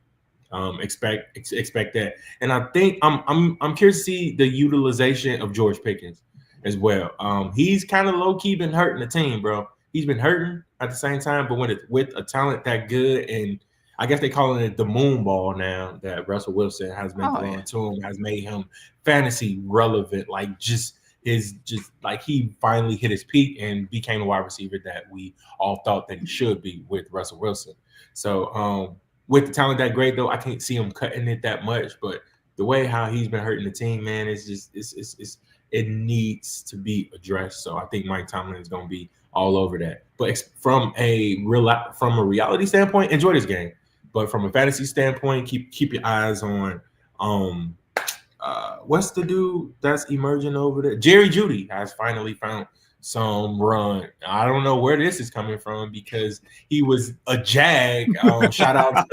Expect that, and I think I'm curious to see the utilization of George Pickens as well. He's kind of low key been hurting the team, bro. He's been hurting at the same time, but with a talent that good, and I guess they calling it the moon ball now that Russell Wilson has been throwing to him, has made him fantasy relevant. Like just like he finally hit his peak and became a wide receiver that we all thought that he should be with Russell Wilson. So with the talent that great though, I can't see him cutting it that much. But the way how he's been hurting the team, man, it needs to be addressed. So I think Mike Tomlin is going to be all over that. But from a reality standpoint, enjoy this game. But from a fantasy standpoint, keep your eyes on what's the dude that's emerging over there? Jerry Jeudy has finally found some run. I don't know where this is coming from because he was a Jag. Shout out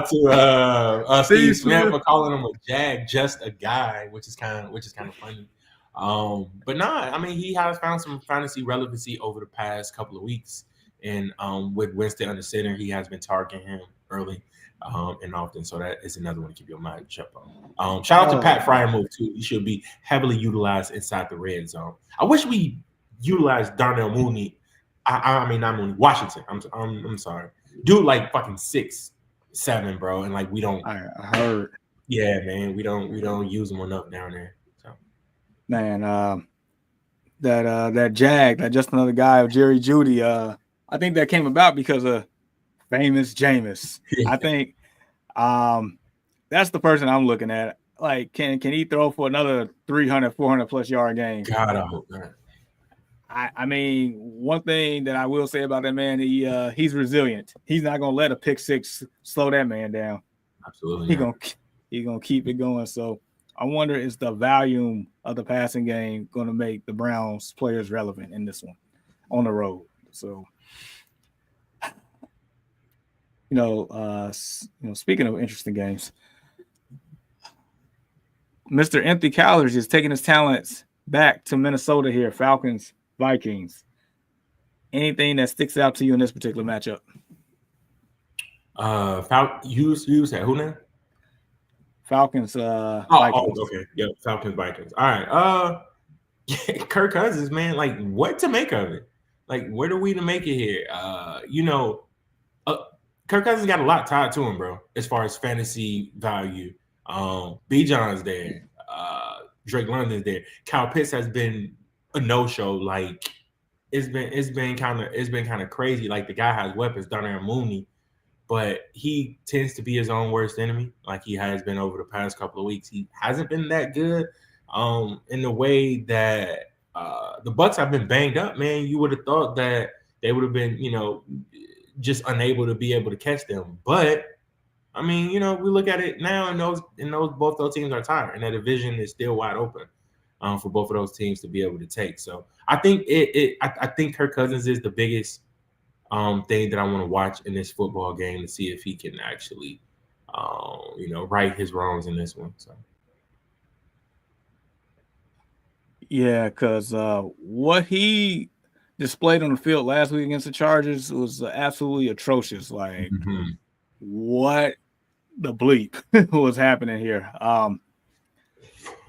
to Steve Smith for calling him a Jag, just a guy, which is kind of funny. But nah, I mean he has found some fantasy relevancy over the past couple of weeks, and with Winston under center, he has been targeting him early. And often, so that is another one to keep your mind shut on. Shout out to Pat Fryermuth too. He should be heavily utilized inside the red zone. I wish we utilized Darnell Mooney. I mean not Mooney, Washington. I'm sorry, dude. Like fucking 6'7", bro, and like we don't. I heard. Yeah, man, we don't use them enough down there. So, man, that Jag, that just another guy of Jerry Jeudy. I think that came about because of famous Jameis. I think that's the person I'm looking at. Like, can he throw for another 300, 400 plus yard game? God, I hope not. I mean, one thing that I will say about that man, he's resilient. He's not gonna let a pick six slow that man down. Absolutely, he's gonna keep it going. So I wonder, is the volume of the passing game going to make the Browns players relevant in this one on the road? So. Speaking of interesting games, Mr. Empty Calories is taking his talents back to Minnesota here. Falcons, Vikings. Anything that sticks out to you in this particular matchup? You said who now? Falcons. Vikings. Okay. Yep. Falcons, Vikings. All right. Kirk Cousins, man. Like, what to make of it? Like, where are we to make it here? Kirk Cousins got a lot tied to him, bro, as far as fantasy value. B. John's there. Drake London's there. Kyle Pitts has been a no-show. Like, it's been kind of crazy. Like, the guy has weapons, Darnell Mooney, but he tends to be his own worst enemy, like he has been over the past couple of weeks. He hasn't been that good in the way that the Bucs have been banged up, man. You would have thought that they would have been, just unable to be able to catch them. But I mean, we look at it now, and both those teams are tired, and that division is still wide open for both of those teams to be able to take. So I think I think Kirk Cousins is the biggest thing that I want to watch in this football game to see if he can actually, right his wrongs in this one. So. Yeah, because what he displayed on the field last week against the Chargers was absolutely atrocious. Like, what the bleep was happening here?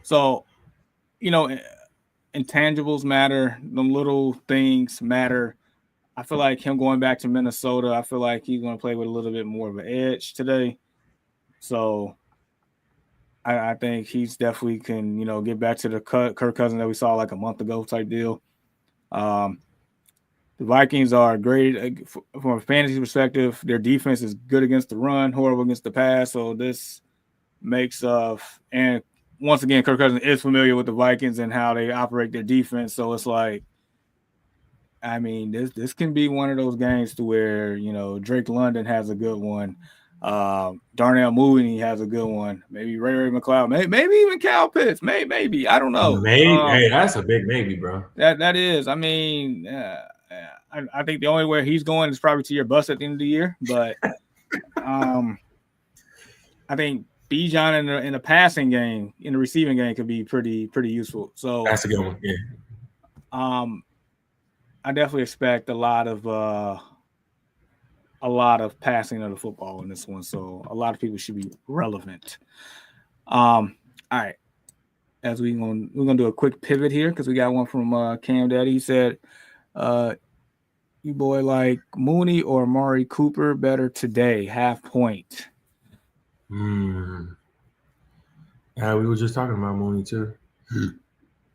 So, intangibles matter. The little things matter. I feel like him going back to Minnesota, I feel like he's going to play with a little bit more of an edge today. So I think he's definitely can, get back to the Kirk Cousins that we saw like a month ago type deal. The Vikings are great from a fantasy perspective. Their defense is good against the run, horrible against the pass. So this makes and once again, Kirk Cousins is familiar with the Vikings and how they operate their defense. So it's like, I mean, this can be one of those games to where, Drake London has a good one. Darnell Mooney has a good one. Maybe Ray McLeod. Maybe even Cal Pitts. Maybe. I don't know. Maybe. Hey, that's a big maybe, bro. That is. I mean, I think the only way he's going is probably to your bus at the end of the year. But I think Bijan in the passing game, in the receiving game, could be pretty useful. So that's a good one. Yeah. I definitely expect a lot of passing of the football in this one. So a lot of people should be relevant. All right. As we're gonna do a quick pivot here because we got one from Cam Daddy. He said, "You boy like Mooney or Amari Cooper better today? Half point." We were just talking about Mooney too,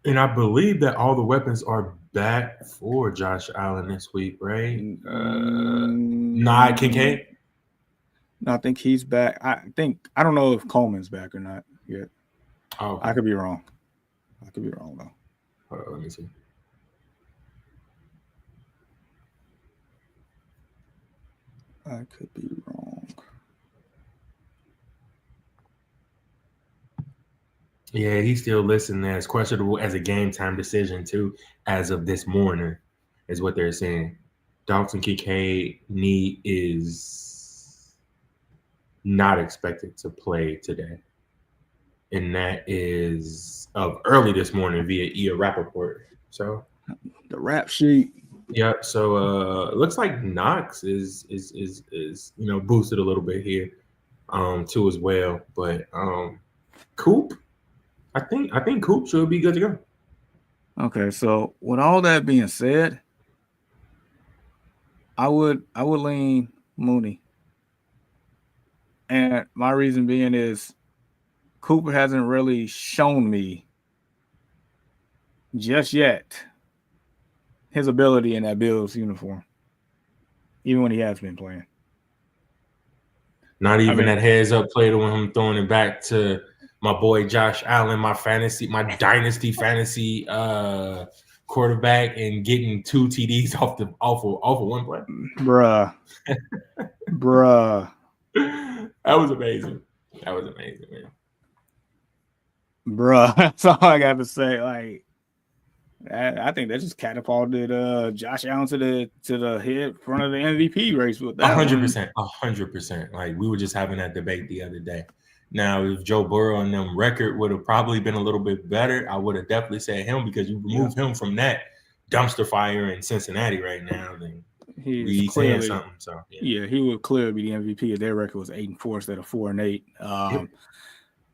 and I believe that all the weapons are back for Josh Allen this week, right? Not Kincaid. No, I think he's back. I don't know if Coleman's back or not yet. Oh, okay. I could be wrong. Though. Hold on, let me see. I could be wrong. Yeah, he's still listed as questionable as a game time decision too, as of this morning, is what they're saying. Dalton Kincaid knee is not expected to play today. And that is of early this morning via Ia Rappaport. So the rap sheet. Yeah, so it looks like Knox is boosted a little bit here too as well. But Coop, I think Coop should be good to go. Okay, so with all that being said, I would lean Mooney. And my reason being is Cooper hasn't really shown me just yet his ability in that Bills uniform, even when he has been playing. Not even that heads up play to when I'm throwing it back to my boy Josh Allen, my dynasty fantasy quarterback, and getting 2 TDs off of one play. Bruh. That was amazing. Man. Bruh. That's all I got to say. Like, I think that just catapulted Josh Allen to the head front of the MVP race with that. 100%. Like, we were just having that debate the other day. Now, if Joe Burrow and them record would have probably been a little bit better, I would have definitely said him, because you remove him from that dumpster fire in Cincinnati right now, then he's saying something. So yeah, he would clearly be the MVP if their record was 8-4 instead of 4-8.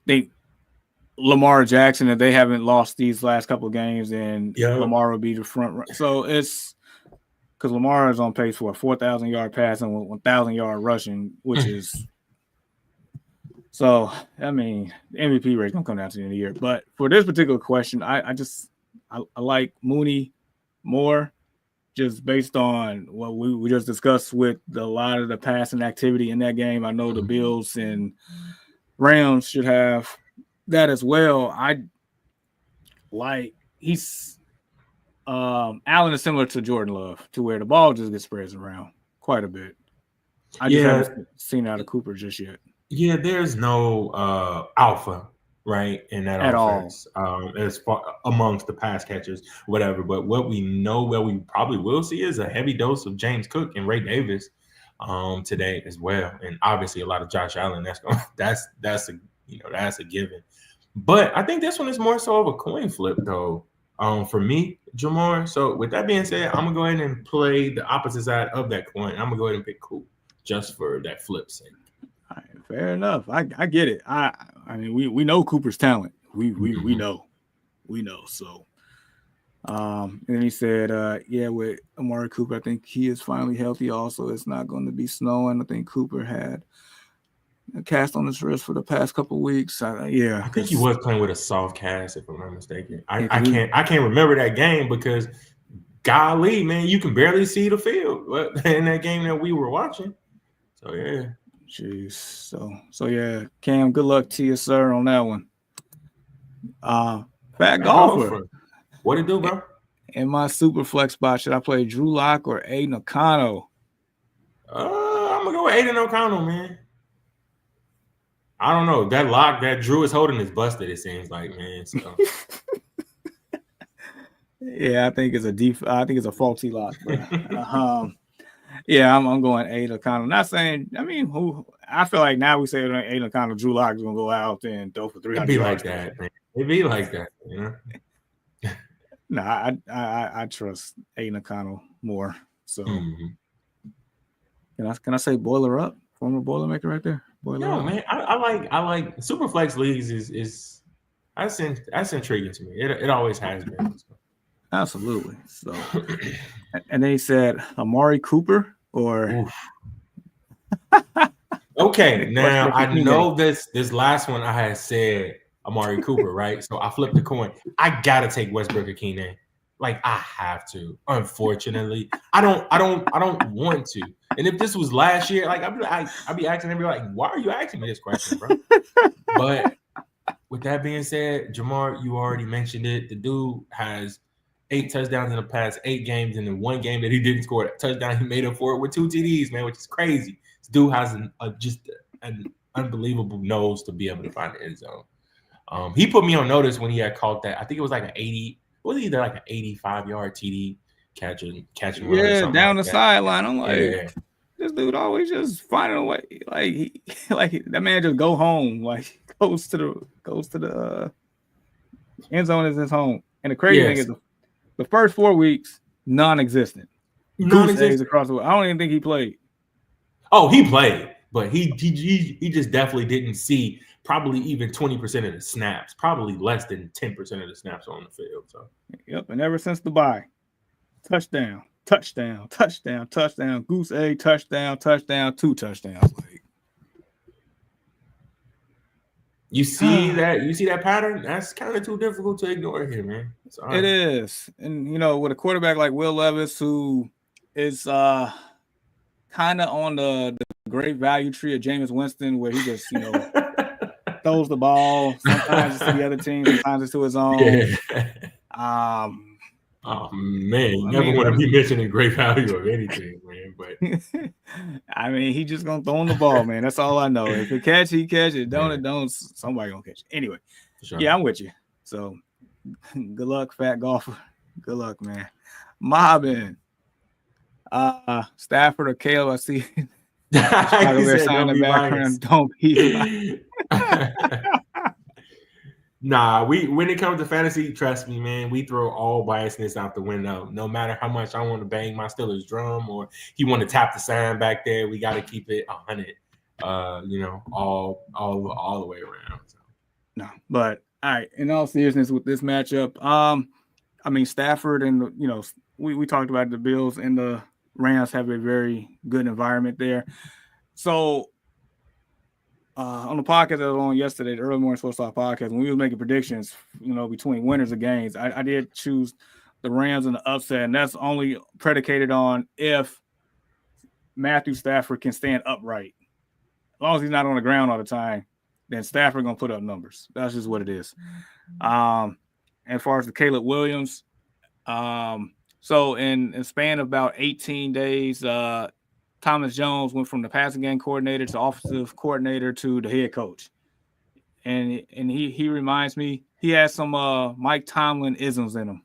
They Lamar Jackson, if they haven't lost these last couple of games, and Lamar will be the front. So it's because Lamar is on pace for a 4,000-yard passing with 1,000-yard rushing, which is so. I mean, the MVP race gonna come down to the end of the year. But for this particular question, I like Mooney more, just based on what we just discussed with a lot of the passing activity in that game. I know the Bills and Rams should have that as well. I like Allen is similar to Jordan Love, to where the ball just gets spread around quite a bit. I just haven't seen out of Cooper just yet. Yeah, there's no alpha, right, in that at offense, as far amongst the pass catchers, whatever. But what we probably will see is a heavy dose of James Cook and Ray Davis today as well, and obviously a lot of Josh Allen. That's a given. But I think this one is more so of a coin flip, though. for me, Jamar. So with that being said, I'm gonna go ahead and play the opposite side of that coin. I'm gonna go ahead and pick Coop just for that flip sake. All right, fair enough. I get it. I mean, we know Cooper's talent. We know. So and then he said, yeah, with Amari Cooper, I think he is finally healthy. Also, it's not going to be snowing. I think Cooper had a cast on his wrist for the past couple of weeks. I think he was playing with a soft cast, if I'm not mistaken. I can't remember that game because, golly, man, you can barely see the field in that game that we were watching. So yeah, jeez. So yeah, Cam, good luck to you, sir, on that one. Fat golfer. What it do, bro? In my super flex spot, should I play Drew Lock or Aiden O'Connell? I'm gonna go with Aiden O'Connell, man. I don't know. That lock that Drew is holding is busted, it seems like, man. So yeah, I think it's a faulty lock, bro. Yeah, I'm going Aiden O'Connell. Not saying, I mean, I feel like now we say Aiden O'Connell, Drew Lock is gonna go out and throw for 300. It'd be like that, man. It'd be like that, you know. No, I trust Aiden O'Connell more. So can I say boiler up? Former Boilermaker right there. Boiler up. Man, I like Superflex leagues is that's intriguing to me. It always has been. So. Absolutely. So and then he said Amari Cooper or okay, now I know this last one I had said Amari Cooper, right? So I flipped the coin. I gotta take Westbrook-Ikhine. Like I have to. Unfortunately, I don't want to. And if this was last year, like I'd be asking everybody, like, why are you asking me this question, bro? But with that being said, Jamar, you already mentioned it. The dude has 8 touchdowns in the past 8 games, and in one game that he didn't score a touchdown, he made up for it with 2 TDs, man, which is crazy. This dude has just an unbelievable nose to be able to find the end zone. He put me on notice when he had caught that. I think it was like an 80. Was either like an 85-yard TD catching. Yeah, down the sideline. I'm like, this dude always just finding a way. Like that man just go home. Like goes to the end zone is his home. And the crazy thing is the first 4 weeks non-existent. Goose eggs across the way. I don't even think he played. Oh, he played, but he just definitely didn't see probably even 20% of the snaps, probably less than 10% of the snaps on the field. So yep, and ever since the bye, touchdown, goose egg, touchdown, 2 touchdowns. Like, you see that pattern? That's kind of too difficult to ignore here, man. It is. And with a quarterback like Will Levis, who is kind of on the great value tree of Jameis Winston, where he just throws the ball. Sometimes it's to the other team, sometimes it's to his own. Yeah. Oh man, you never want to be mentioning great value of anything, man. But I mean, he just gonna throw on the ball, man. That's all I know. If it catch, he catch it. Don't it? Don't. Somebody gonna catch it. Anyway, sure. Yeah, I'm with you. So, good luck, fat golfer. Good luck, man. Mobbing. Stafford or Caleb, I see. Don't be. Nah, when it comes to fantasy, trust me, man, we throw all biasness out the window. No matter how much I want to bang my Steelers drum or he want to tap the sign back there, we got to keep it 100. All the way around. So. No, but all right. In all seriousness, with this matchup, I mean Stafford and we talked about the Bills and the Rams have a very good environment there. So. On the podcast that I was on yesterday, the Early Morning Sports Talk podcast, when we were making predictions, between winners of games, I did choose the Rams in the upset, and that's only predicated on if Matthew Stafford can stand upright. As long as he's not on the ground all the time, then Stafford gonna put up numbers. That's just what it is. As far as the Caleb Williams, so in span of about 18 days, Thomas Jones went from the passing game coordinator to offensive coordinator to the head coach. And he reminds me, he has some Mike Tomlin isms in him.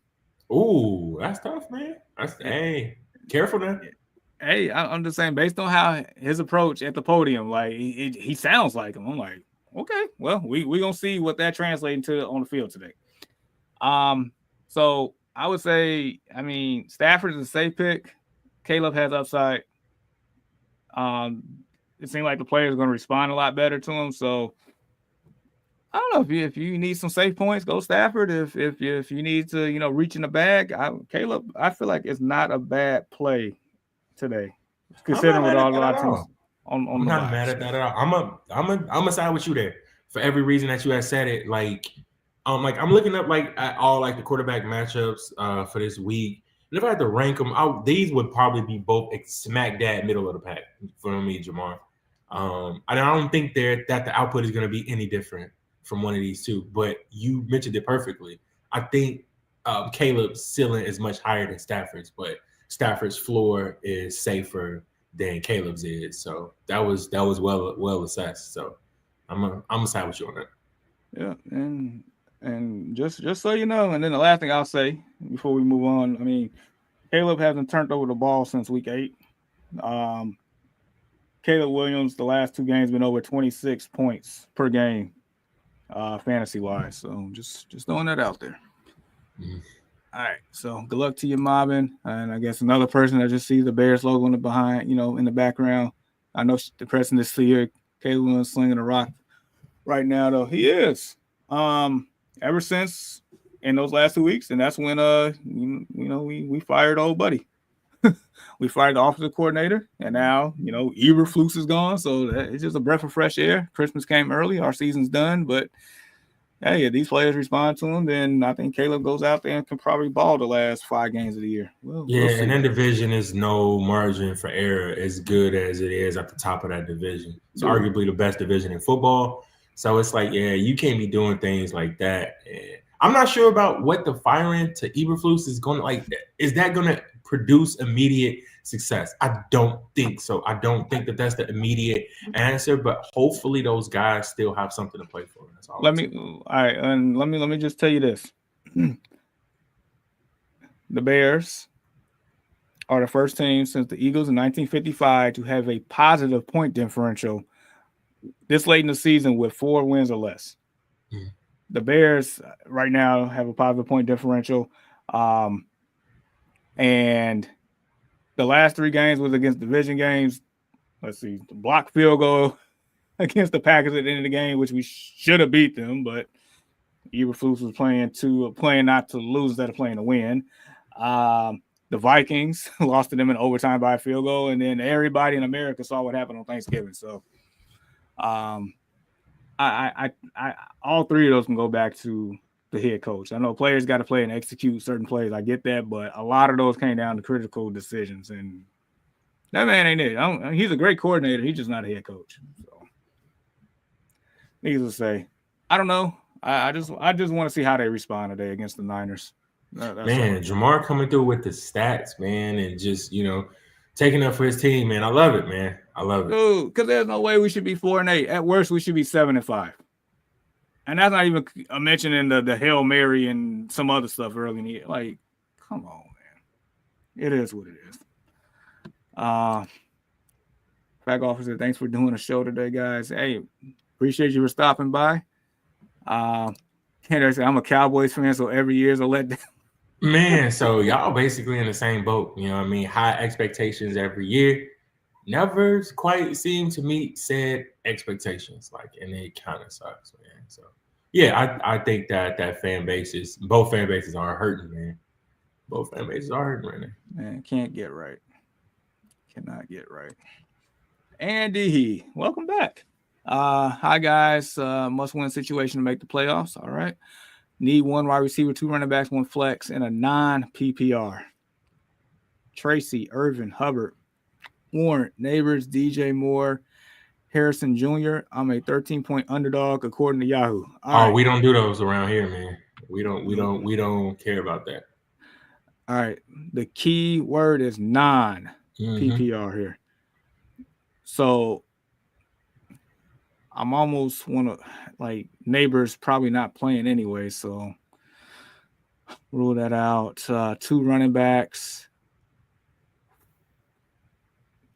Ooh, that's tough, man. Hey, careful now. Hey, I'm just saying, based on how his approach at the podium, like he sounds like him. I'm like, okay, well, we gonna see what that translates to on the field today. So I would say, I mean, Stafford's a safe pick. Caleb has upside. It seemed like the players are going to respond a lot better to him. So I don't know if you need some safe points, go Stafford. If you need to reach in the bag, Caleb, I feel like it's not a bad play today, I'm not considering with mad at a that lot at of teams all. on I'm the not bye. mad at So. that at all. I'm a side with you there for every reason that you had said it. Like I'm looking up at all the quarterback matchups for this week. And if I had to rank them, these would probably be both smack dab middle of the pack for me, Jamar. I don't think that the output is going to be any different from one of these two. But you mentioned it perfectly. I think Caleb's ceiling is much higher than Stafford's, but Stafford's floor is safer than Caleb's is. So that was well assessed. So I'm a side with you on that. Yeah, and just so you know, and then the last thing I'll say before we move on, I mean, Caleb hasn't turned over the ball since week 8. Um, Caleb Williams, the last 2 games, been over 26 points per game, fantasy wise. So just throwing that out there. Mm. All right, so good luck to you, Mobbin, and I guess another person that just sees the Bears logo in the behind, in the background. I know the person that's here, Caleb Williams slinging a rock right now, though he is. Ever since in those last 2 weeks, and that's when we fired old buddy. We fired the offensive coordinator, and now Eberflus is gone, so it's just a breath of fresh air. Christmas came early, our season's done, but hey, if these players respond to him, then I think Caleb goes out there and can probably ball the last 5 games of the year. We'll see. And that division is no margin for error as good as it is at the top of that division. It's arguably the best division in football. So it's you can't be doing things like that. And I'm not sure about what the firing to Eberflus is going to Is that going to produce immediate success? I don't think so. I don't think that that's the immediate answer, but hopefully those guys still have something to play for. That's all. Let me just tell you this. The Bears are the first team since the Eagles in 1955 to have a positive point differential this late in the season with 4 wins or less. Mm. The Bears right now have a positive point differential. And the last 3 games was against division games. Let's see, the block field goal against the Packers at the end of the game, which we should have beat them, but Eberflus was playing not to lose instead of playing to win. The Vikings lost to them in overtime by a field goal, and then everybody in America saw what happened on Thanksgiving. So, I all 3 of those can go back to the head coach. I know players got to play and execute certain plays. I get that, but a lot of those came down to critical decisions, and that man ain't it. He's a great coordinator. He's just not a head coach. So, needless to say, I don't know. I just want to see how they respond today against the Niners. Man, Jamar coming through with the stats, man, and just taking up for his team, man. I love it, man. I love it. Dude, because there's no way we should be 4-8. At worst, we should be 7-5. And that's not even mentioning the Hail Mary and some other stuff early in the year. Like, come on, man. It is what it is. Back officer, thanks for doing the show today, guys. Hey, appreciate you for stopping by. Can't say I'm a Cowboys fan, so every year is a letdown. Man, so y'all basically in the same boat. You know what I mean? High expectations every year. Never quite seem to meet said expectations. And it kind of sucks, man. So yeah, I think that both fan bases are hurting, man. Both fan bases are hurting right now. Man, can't get right. Cannot get right. Andy, welcome back. Hi guys. Must win situation to make the playoffs. All right. Need 1 wide receiver, 2 running backs, 1 flex, and a non-PPR. Tracy, Irvin, Hubbard, Warren, Neighbors, DJ Moore, Harrison Jr. I'm a 13-point underdog according to Yahoo. All right. We don't do those around here, man. We don't care about that. All right. The key word is non-PPR here. So I'm almost Neighbors probably not playing anyway, so rule that out. 2 running backs.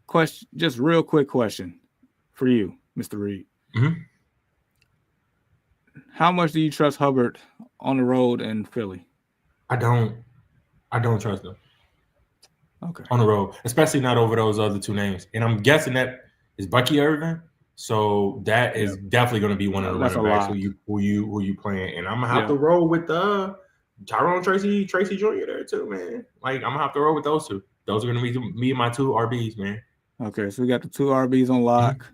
Question, just real quick question for you, Mr. Reed. Mm-hmm. How much do you trust Hubbard on the road in Philly? I don't trust them. Okay. On the road, especially not over those other two names. And I'm guessing that is Bucky Irvin. So that is definitely going to be one of the That's a running backs lot. who you playing. And I'm gonna have Yeah. to roll with Tyrone Tracy Jr. there too, man. Like I'm gonna have to roll with those two. Those are gonna be me and my two RBs, man. Okay, so we got the two RBs on lock.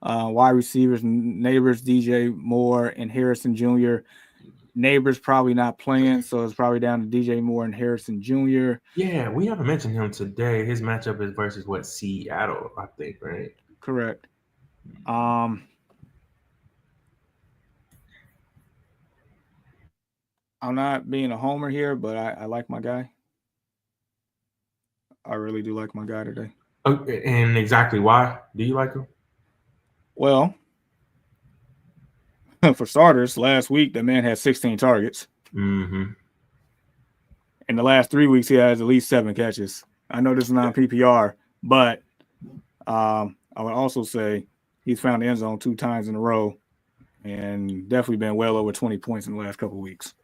Wide receivers, Neighbors, DJ Moore, and Harrison Jr. Neighbors probably not playing, so it's probably down to DJ Moore and Harrison Jr. Yeah, we haven't mentioned him today. His matchup is versus what, Seattle, I think, right? Correct. I'm not being a homer here, but I like my guy. I really do like my guy today. Okay, and exactly why do you like him? Well, for starters, last week the man had 16 targets. Mm-hmm. In the last 3 weeks, he has at least 7 catches. I know this is not PPR, but I would also say he's found the end zone 2 times in a row and definitely been well over 20 points in the last couple of weeks.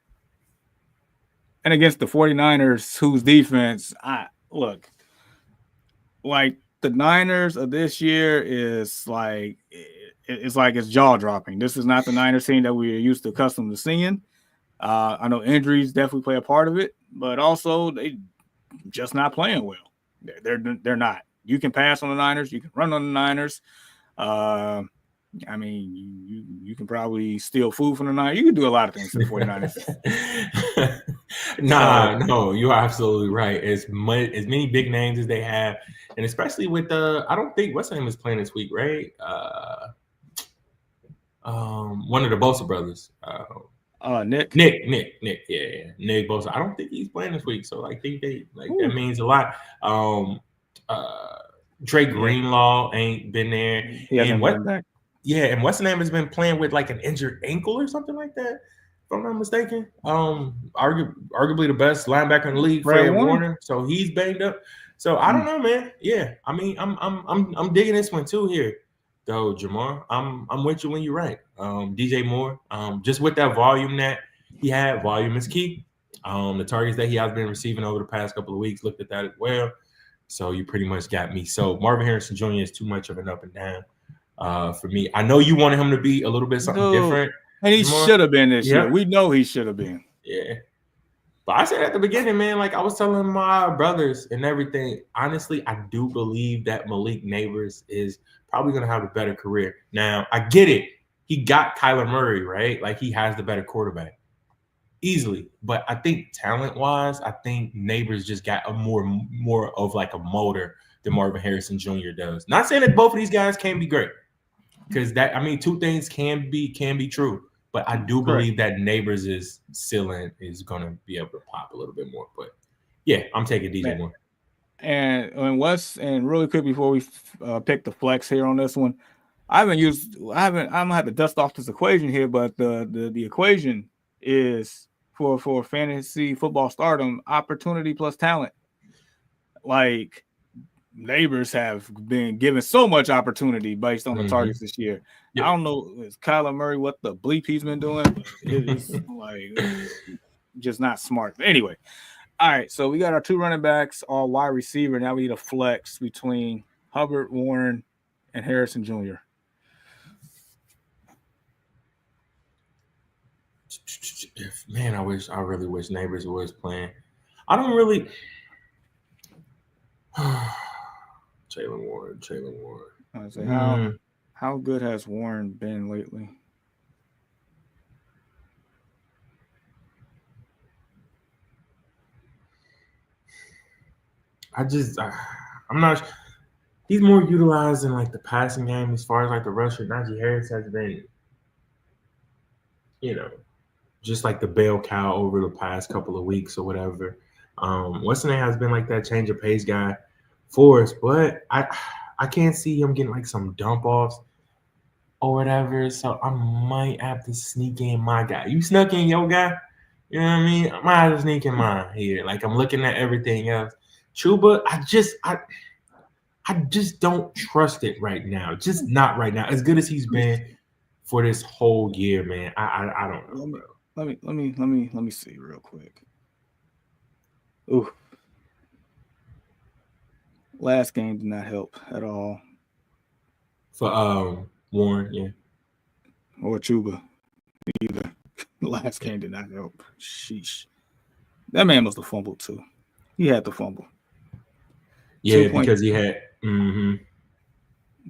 And against the 49ers, whose defense, like the Niners of this year is like it's jaw dropping. This is not the Niners team that we're used to accustomed to seeing. I know injuries definitely play a part of it, but also they just not playing well. They're not. You can pass on the Niners, you can run on the Niners. I mean, you can probably steal food from the Niners. You can do a lot of things to the 49ers. No, you're absolutely right. As many big names as they have, and especially with I don't think what's his name is playing this week, right? One of the Bosa brothers. Nick, yeah, Nick Bosa. I don't think he's playing this week, so I think that means a lot. Drake Greenlaw ain't been there, he hasn't been back. Yeah, and what's the name has been playing with like an injured ankle or something like that, if I'm not mistaken. Arguably the best linebacker in the league, Fred Warner. So he's banged up. So I don't know, man. Yeah, I mean, I'm digging this one too here, though, Jamar. I'm with you when you're right. DJ Moore, just with that volume that he had, volume is key. The targets that he has been receiving over the past couple of weeks, looked at that as well. So you pretty much got me. So Marvin Harrison Jr. is too much of an up and down. For me, I know you wanted him to be a little bit something different, and he should have been this year. We know he should have been. Yeah, but I said at the beginning, man, like I was telling my brothers and everything. Honestly, I do believe that Malik Neighbors is probably going to have a better career. Now, I get it. He got Kyler Murray, right? Like he has the better quarterback easily. But I think talent-wise, I think Neighbors just got a more of like a motor than Marvin Harrison Jr. does. Not saying that both of these guys can be great. Because two things can be true, but I do believe that Neighbors' ceiling is going to be able to pop a little bit more. But yeah, I'm taking DJ Moore. And really quick before we pick the flex here on this one, I'm gonna have to dust off this equation here, but the equation is for fantasy football stardom, opportunity plus talent. Like Neighbors have been given so much opportunity based on the targets this year. Yep. I don't know, is Kyler Murray what the bleep he's been doing? It's like just not smart. But anyway, all right. So we got our 2 running backs, all wide receiver. Now we need a flex between Hubbard, Warren, and Harrison Jr. Man, I really wish Neighbors was playing. I don't really. Jaylen Warren. I say, how good has Warren been lately? I'm not. He's more utilized in like the passing game as far as like the rusher. Najee Harris has been, just like the bell cow over the past couple of weeks or whatever. What's the name has been like that change of pace guy for us, but I can't see him getting like some dump offs or whatever. So I might have to sneak in my guy. You snuck in your guy? You know what I mean? I might have to sneak in mine here. Like I'm looking at everything else. Chuba, I just don't trust it right now. Just not right now. As good as he's been for this whole year, man. I don't know. Let me see real quick. Ooh. Last game did not help at all. For Warren, yeah. Or Chuba either. Last game did not help. Sheesh. That man must have fumbled too. He had to fumble. Yeah, because he had.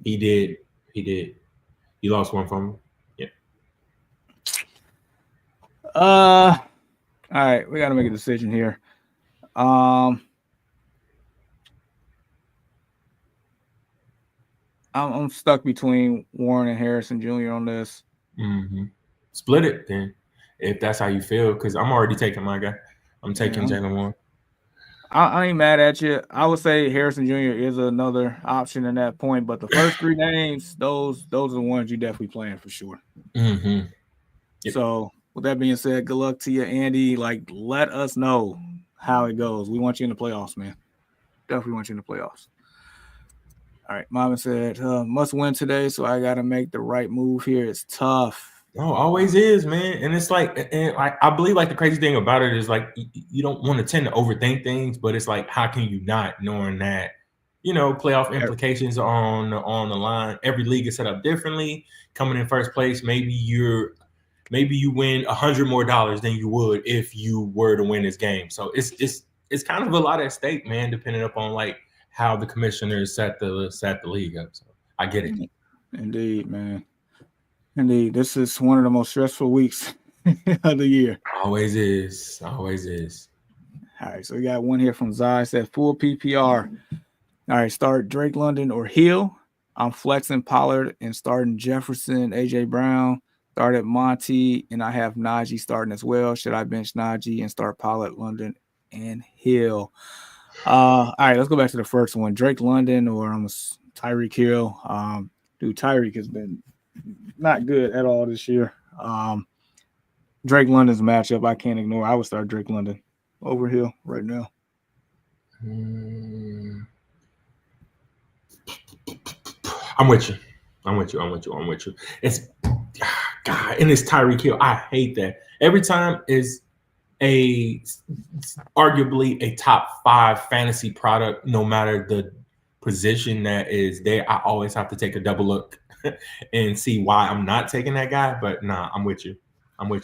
He did. He lost one fumble. Yeah. All right, we got to make a decision here. I'm stuck between Warren and Harrison Jr. on this. Split it then, if that's how you feel. Because I'm already taking my guy. I'm taking Jalen Warren. I ain't mad at you. I would say Harrison Jr. is another option in that point, but the first three names, those are the ones you definitely playing for sure. Yep. So with that being said, good luck to you, Andy. Like, let us know how it goes. We want you in the playoffs, man. Definitely want you in the playoffs. All right, Mama said, must win today, so I got to make the right move here. It's tough. No, always is, man. And it's like, and I believe like the crazy thing about it is like you don't want to tend to overthink things, but it's like, how can you not, knowing that, playoff implications are on the line. Every league is set up differently. Coming in first place, maybe you win $100 more than you would if you were to win this game. So it's kind of a lot at stake, man, depending upon like how the commissioners set the league up. So I get it. Indeed, man. Indeed, this is one of the most stressful weeks of the year. Always is. Always is. All right, so we got one here from Zai. Said full PPR. All right, start Drake London or Hill. I'm flexing Pollard and starting Jefferson, AJ Brown. Started Monty, and I have Najee starting as well. Should I bench Najee and start Pollard, London, and Hill? All right, let's go back to the first one. Drake London or Tyreek Hill. Dude, Tyreek has been not good at all this year. Drake London's matchup I can't ignore. I would start Drake London over Hill right now. I'm with you. It's God, and it's Tyreek Hill. I hate that. Every time is arguably a top 5 fantasy product, no matter the position that is there. I always have to take a double look and see why I'm not taking that guy. But nah, I'm with you. I'm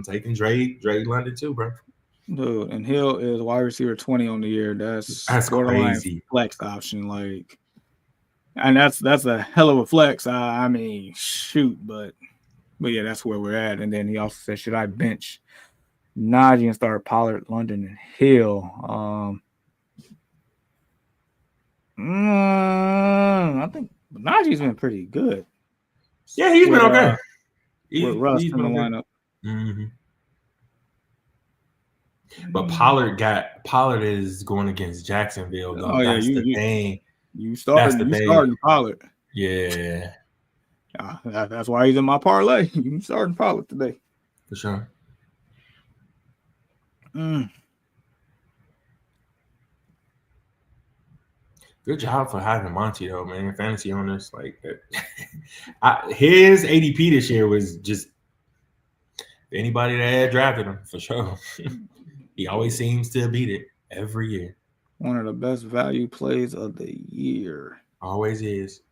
taking Drake London too, bro. Dude, and Hill is wide receiver 20 on the year. That's crazy. Flex option, like, and that's a hell of a flex. I mean, shoot, but yeah, that's where we're at. And then he also said, should I bench Najee and start Pollard, London, and Hill? I think Najee's been pretty good. Yeah, he's been okay. With Russ in the lineup. But Pollard is going against Jacksonville, though. Oh, that's the thing. You starting Pollard. Yeah. That's why he's in my parlay. You starting Pollard today. For sure. Good job for having Monty, though, man. Fantasy owners, like, his ADP this year was just anybody that had drafted him, for sure. He always seems to beat it every year. One of the best value plays of the year. Always is.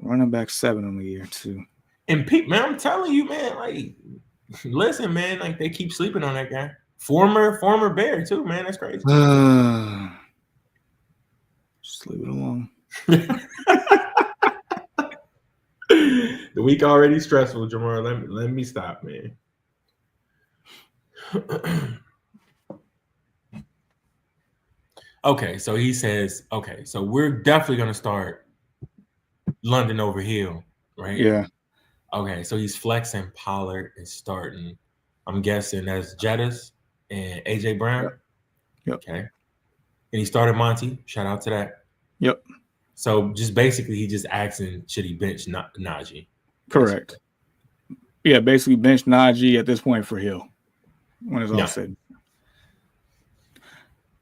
Running back 7 on the year, too. And Pete, man, I'm telling you, man, like, listen, man, like, they keep sleeping on that guy. Former Bear, too, man. That's crazy. Just leave it alone. The week already stressful, Jamar. Let me stop, man. Okay, so he says, so we're definitely going to start London over Hill, right? Yeah. Okay, so he's flexing Pollard and starting, I'm guessing that's Jettas and AJ Brown. Yep. Okay. And he started Monty. Shout out to that. Yep. So just basically he just asking, should he bench Najee? Correct. Yeah, basically bench Najee at this point for Hill when it's all said.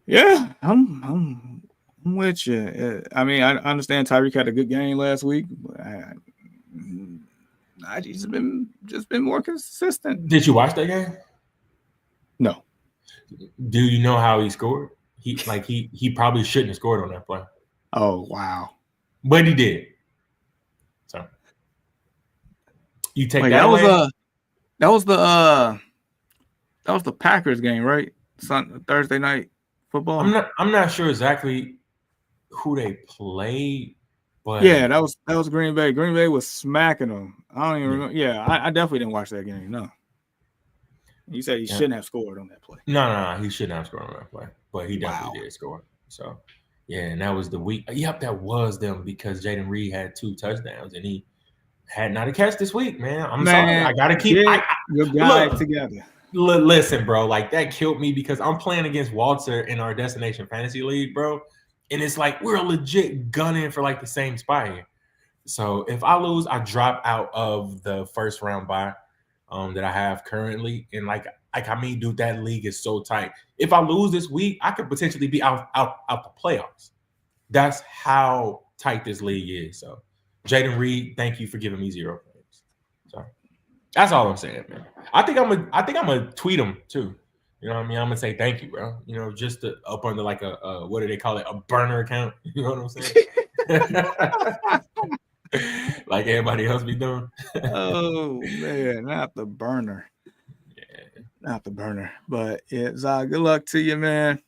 Yeah, I'm with you. I mean, I understand Tyreek had a good game last week, but Najee's just been more consistent. Did you watch that game? No. Do you know how he scored? He probably shouldn't have scored on that play. Oh wow! But he did. So you take Wait, that away. that was the Packers game, right? Thursday night football. I'm not sure exactly who they played, but yeah, that was Green Bay. Green Bay was smacking them. I don't even remember. Yeah, I definitely didn't watch that game. No. You said he shouldn't have scored on that play. No, he shouldn't have scored on that play, but he definitely did score. So, yeah, and that was the week. Yep, that was them because Jaden Reed had 2 touchdowns and he had not a catch this week, man. I'm sorry. I got to keep your guys together. Listen, bro, like that killed me because I'm playing against Walter in our Destination Fantasy League, bro. And it's like we're legit gunning for like the same spot here. So if I lose, I drop out of the first round bye that I have currently. And dude, that league is so tight. If I lose this week, I could potentially be out the playoffs. That's how tight this league is. So Jaden Reed, thank you for giving me 0 points. So that's all I'm saying, man. I think I'm gonna tweet him too. You know what I mean? I'm gonna say thank you, bro. You know, just up under like a what do they call it? A burner account. You know what I'm saying? Like everybody else be doing. Oh man, not the burner. Yeah, not the burner. But yeah, Zah, good luck to you, man.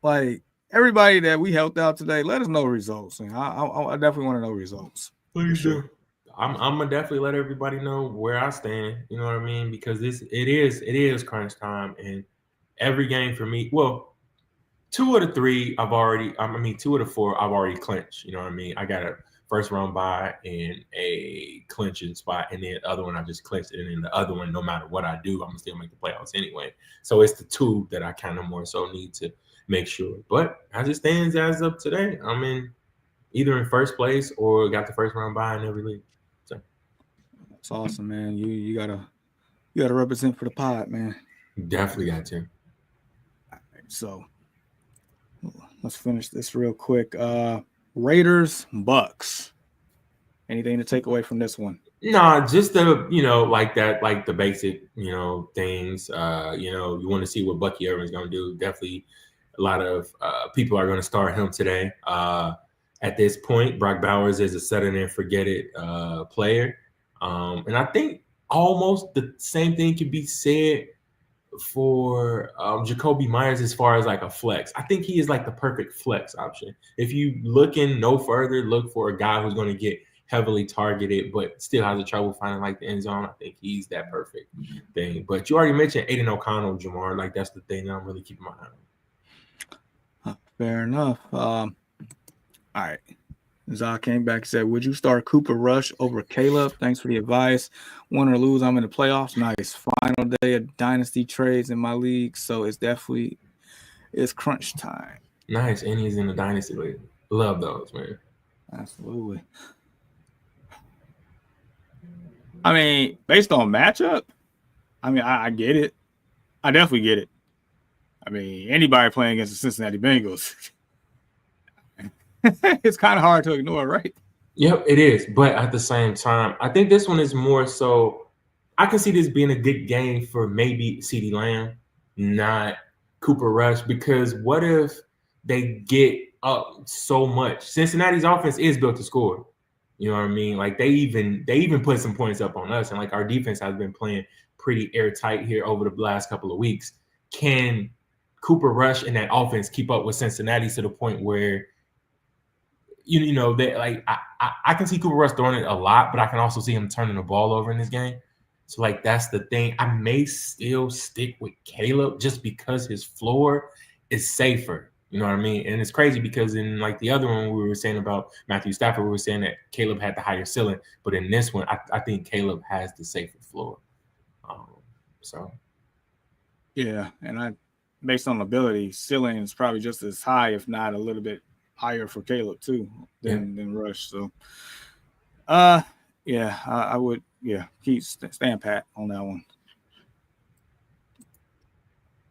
Like everybody that we helped out today, let us know results. And I definitely want to know results. Please do. I'm gonna definitely let everybody know where I stand. You know what I mean? Because it is crunch time, and every game for me. Well, 2 of the 3 I've already. 2 of the 4 I've already clinched. You know what I mean? I got a first round bye and a clinching spot, and then the other one I just clinched it, and then the other one, no matter what I do, I'm gonna still make the playoffs anyway. So it's the 2 that I kind of more so need to make sure. But as it stands as of today, I'm in either in first place or got the first round bye in every league. So that's awesome, man. You gotta represent for the pod, man. Definitely got to. All right, so let's finish this real quick. Raiders, Bucks. Anything to take away from this one? Nah, just the like the basic things. You want to see what Bucky Irvin's gonna do. Definitely, a lot of people are gonna start him today. At this point, Brock Bowers is a set it and forget it player, and I think almost the same thing can be said for Jacoby Myers as far as like a flex. I think he is like the perfect flex option. If you looking no further, look for a guy who's going to get heavily targeted but still has a trouble finding like the end zone. I think he's that perfect thing. But you already mentioned Aiden O'Connell, Jamar. Like that's the thing that I'm really keeping my eye on. Fair enough. All right. Zah came back and said, would you start Cooper Rush over Caleb? Thanks for the advice. Win or lose, I'm in the playoffs. Nice. Final day of dynasty trades in my league. So it's crunch time. Nice. And he's in the dynasty league. Love those, man. Absolutely. I mean, based on matchup, I get it. I definitely get it. I mean, anybody playing against the Cincinnati Bengals, it's kind of hard to ignore, right? Yep, it is. But at the same time, I think this one is more so I can see this being a good game for maybe CeeDee Lamb, not Cooper Rush, because what if they get up so much? Cincinnati's offense is built to score. You know what I mean? Like they even put some points up on us, and like our defense has been playing pretty airtight here over the last couple of weeks. Can Cooper Rush and that offense keep up with Cincinnati to the point where that like I can see Cooper Rush throwing it a lot, but I can also see him turning the ball over in this game. So like that's the thing. I may still stick with Caleb just because his floor is safer. You know what I mean? And it's crazy because in like the other one we were saying about Matthew Stafford, we were saying that Caleb had the higher ceiling, but in this one, I think Caleb has the safer floor. So yeah, and based on ability, ceiling is probably just as high, if not a little bit higher for Caleb too than Rush. So I would stand pat on that one.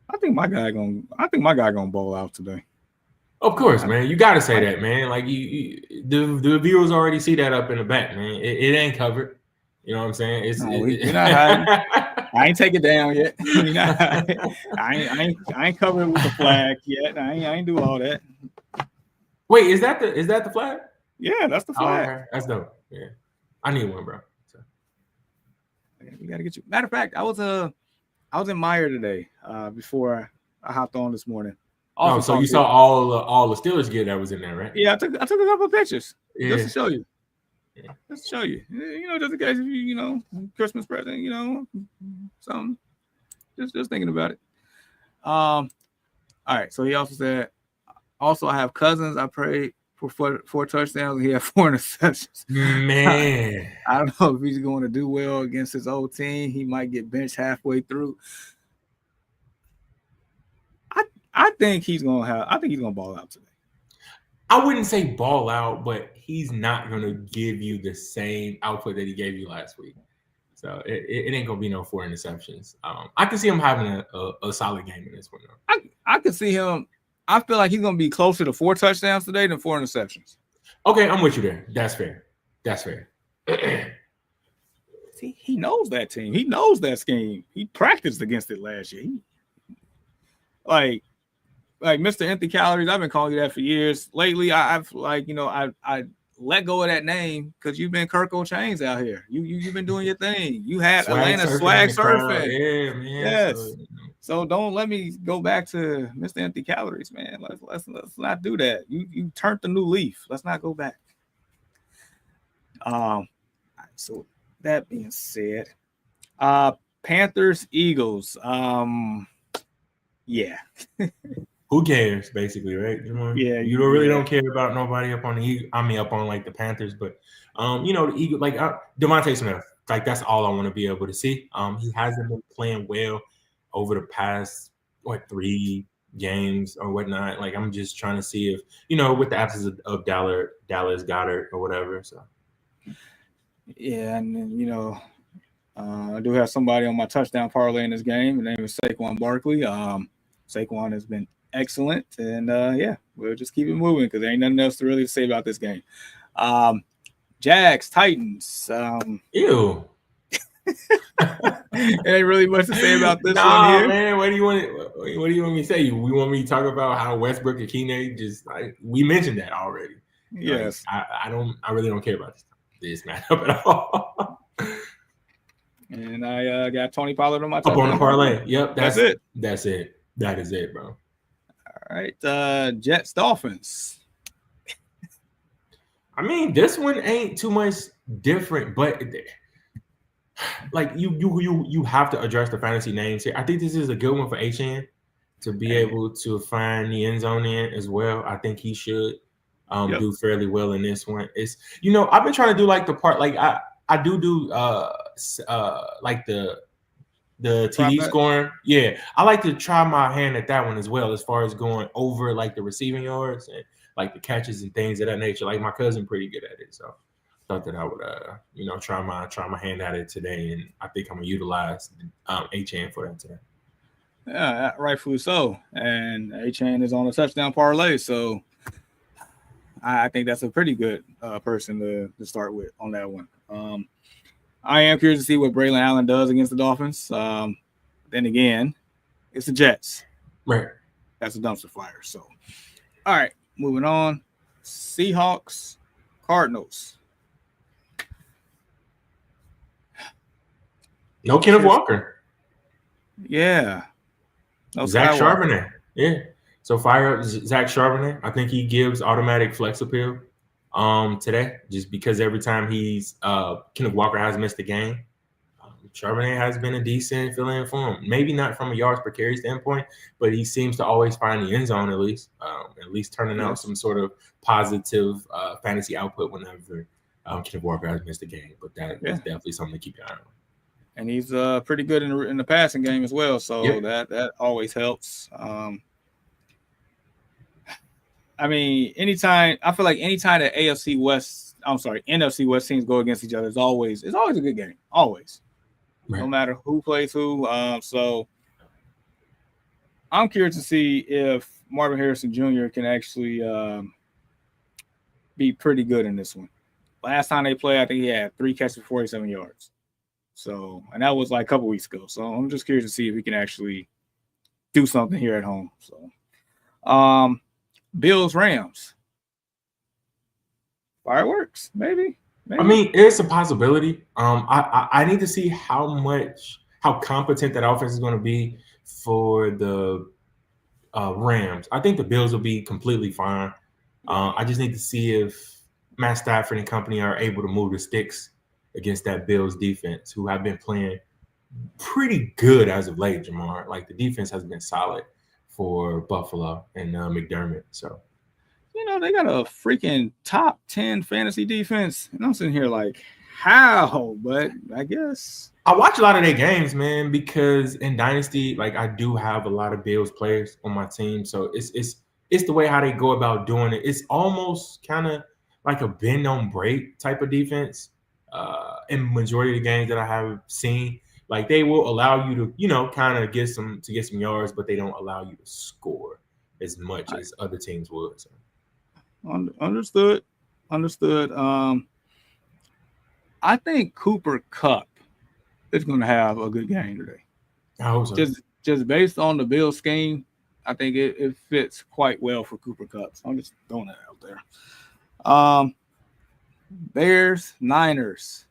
I think my guy gonna bowl out today. Of course, man. You got to say that, man. Like the viewers already see that up in the back, man. It ain't covered. You know what I'm saying? We're not hiding. I ain't take it down yet. I ain't covered with the flag yet. I ain't do all that. Wait, is that the flag? Yeah, that's the flag. Okay. That's dope. Yeah, I need one, bro. So. We gotta get you. Matter of fact, I was in Meyer today. Before I hopped on this morning. Also so you saw all the Steelers gear that was in there, right? Yeah, I took a couple of pictures just to show you. Yeah. Just to show you. Just in case if you Christmas present, something. Just thinking about it. All right. So he also said, I have cousins. I prayed for 4 touchdowns and he had 4 interceptions. Man. I don't know if he's going to do well against his old team. He might get benched halfway through. I think he's gonna ball out today. I wouldn't say ball out, but he's not gonna give you the same output that he gave you last week. So it ain't gonna be no 4 interceptions. I can see him having a solid game in this one though. I could see him. I feel like he's gonna be closer to 4 touchdowns today than 4 interceptions. Okay, I'm with you there. That's fair. See, he knows that team. He knows that scheme. He practiced against it last year. Like Mr. Empty Calories, I've been calling you that for years. Lately, I've I let go of that name because you've been Kirko Chains out here. You've been doing your thing. You had Atlanta swag surfing. Yeah, man. Yes. So don't let me go back to Mr. Empty Calories, man. Let's not do that. You turned the new leaf. Let's not go back. So that being said, Panthers, Eagles. Yeah. Who cares, basically, right, Jamar? Yeah, you don't care about nobody up on like the Panthers, but the Eagles, like Devontae Smith, like that's all I want to be able to see. He hasn't been playing well over the past 3 games or whatnot. Like I'm just trying to see if with the absence of Dallas Goedert or whatever. So yeah, and then I do have somebody on my touchdown parlay in this game. His name is Saquon Barkley. Saquon has been excellent, and we'll just keep it moving because there ain't nothing else to really say about this game. Jags, Titans. Ew. It ain't really much to say about this one here. Man, what do you want me to say? We want me to talk about how Westbrook and Keenan we mentioned that already. Yes. I really don't care about this matchup at all. And I got Tony Pollard on my up on the parlay. Yep, that's it. That's it. That is it, bro. All right, Jets, Dolphins. I mean, this one ain't too much different, but like you have to address the fantasy names here. I think this is a good one for HN to be able to find the end zone in as well. I think he should do fairly well in this one. It's I've been trying to do like the part like I do like the TD scoring. Yeah, I like to try my hand at that one as well, as far as going over like the receiving yards and like the catches and things of that nature. Like my cousin pretty good at it, so I thought that I would try my hand at it today, and I think I'm gonna utilize HN for that today. Yeah, rightfully so. And HN is on a touchdown parlay, so I think that's a pretty good person to start with on that one. I am curious to see what Braylon Allen does against the Dolphins. Then again, it's the Jets. Right. That's a dumpster fire. So, all right, moving on. Seahawks, Cardinals. No Kenneth Walker. Yeah. No Zach Charbonnet. Yeah. So fire up Zach Charbonnet. I think he gives automatic flex appeal today, just because every time Kenneth Walker has missed a game, Charbonnet has been a decent fill-in for him. Maybe not from a yards per carry standpoint, but he seems to always find the end zone at least turning out some sort of positive fantasy output whenever Kenneth Walker has missed a game. But that is definitely something to keep your eye on. And he's pretty good in the passing game as well, so that always helps. I mean, anytime that NFC West teams go against each other, it's always a good game. Always. Right. No matter who plays who. So I'm curious to see if Marvin Harrison Jr. can actually be pretty good in this one. Last time they played, I think he had 3 catches for 47 yards. So, and that was like a couple weeks ago. So I'm just curious to see if we can actually do something here at home. So, Bills Rams fireworks, maybe. I mean, it's a possibility. I need to see how competent that offense is going to be for the Rams. I think the Bills will be completely fine. I just need to see if Matt Stafford and company are able to move the sticks against that Bills defense, who have been playing pretty good as of late, Jamar. Like, the defense has been solid for Buffalo and McDermott. So, they got a freaking top 10 fantasy defense. And I'm sitting here like, how? But I guess I watch a lot of their games, man, because in Dynasty, like, I do have a lot of Bills players on my team. So it's the way how they go about doing it. It's almost kind of like a bend on break type of defense. In majority of the games that I have seen, like, they will allow you to, kind of get some yards, but they don't allow you to score as much as other teams would. So. Understood. I think Cooper Kupp is going to have a good game today. I hope so. Just based on the Bills scheme, I think it fits quite well for Cooper Kupp. So I'm just throwing that out there. Bears, Niners.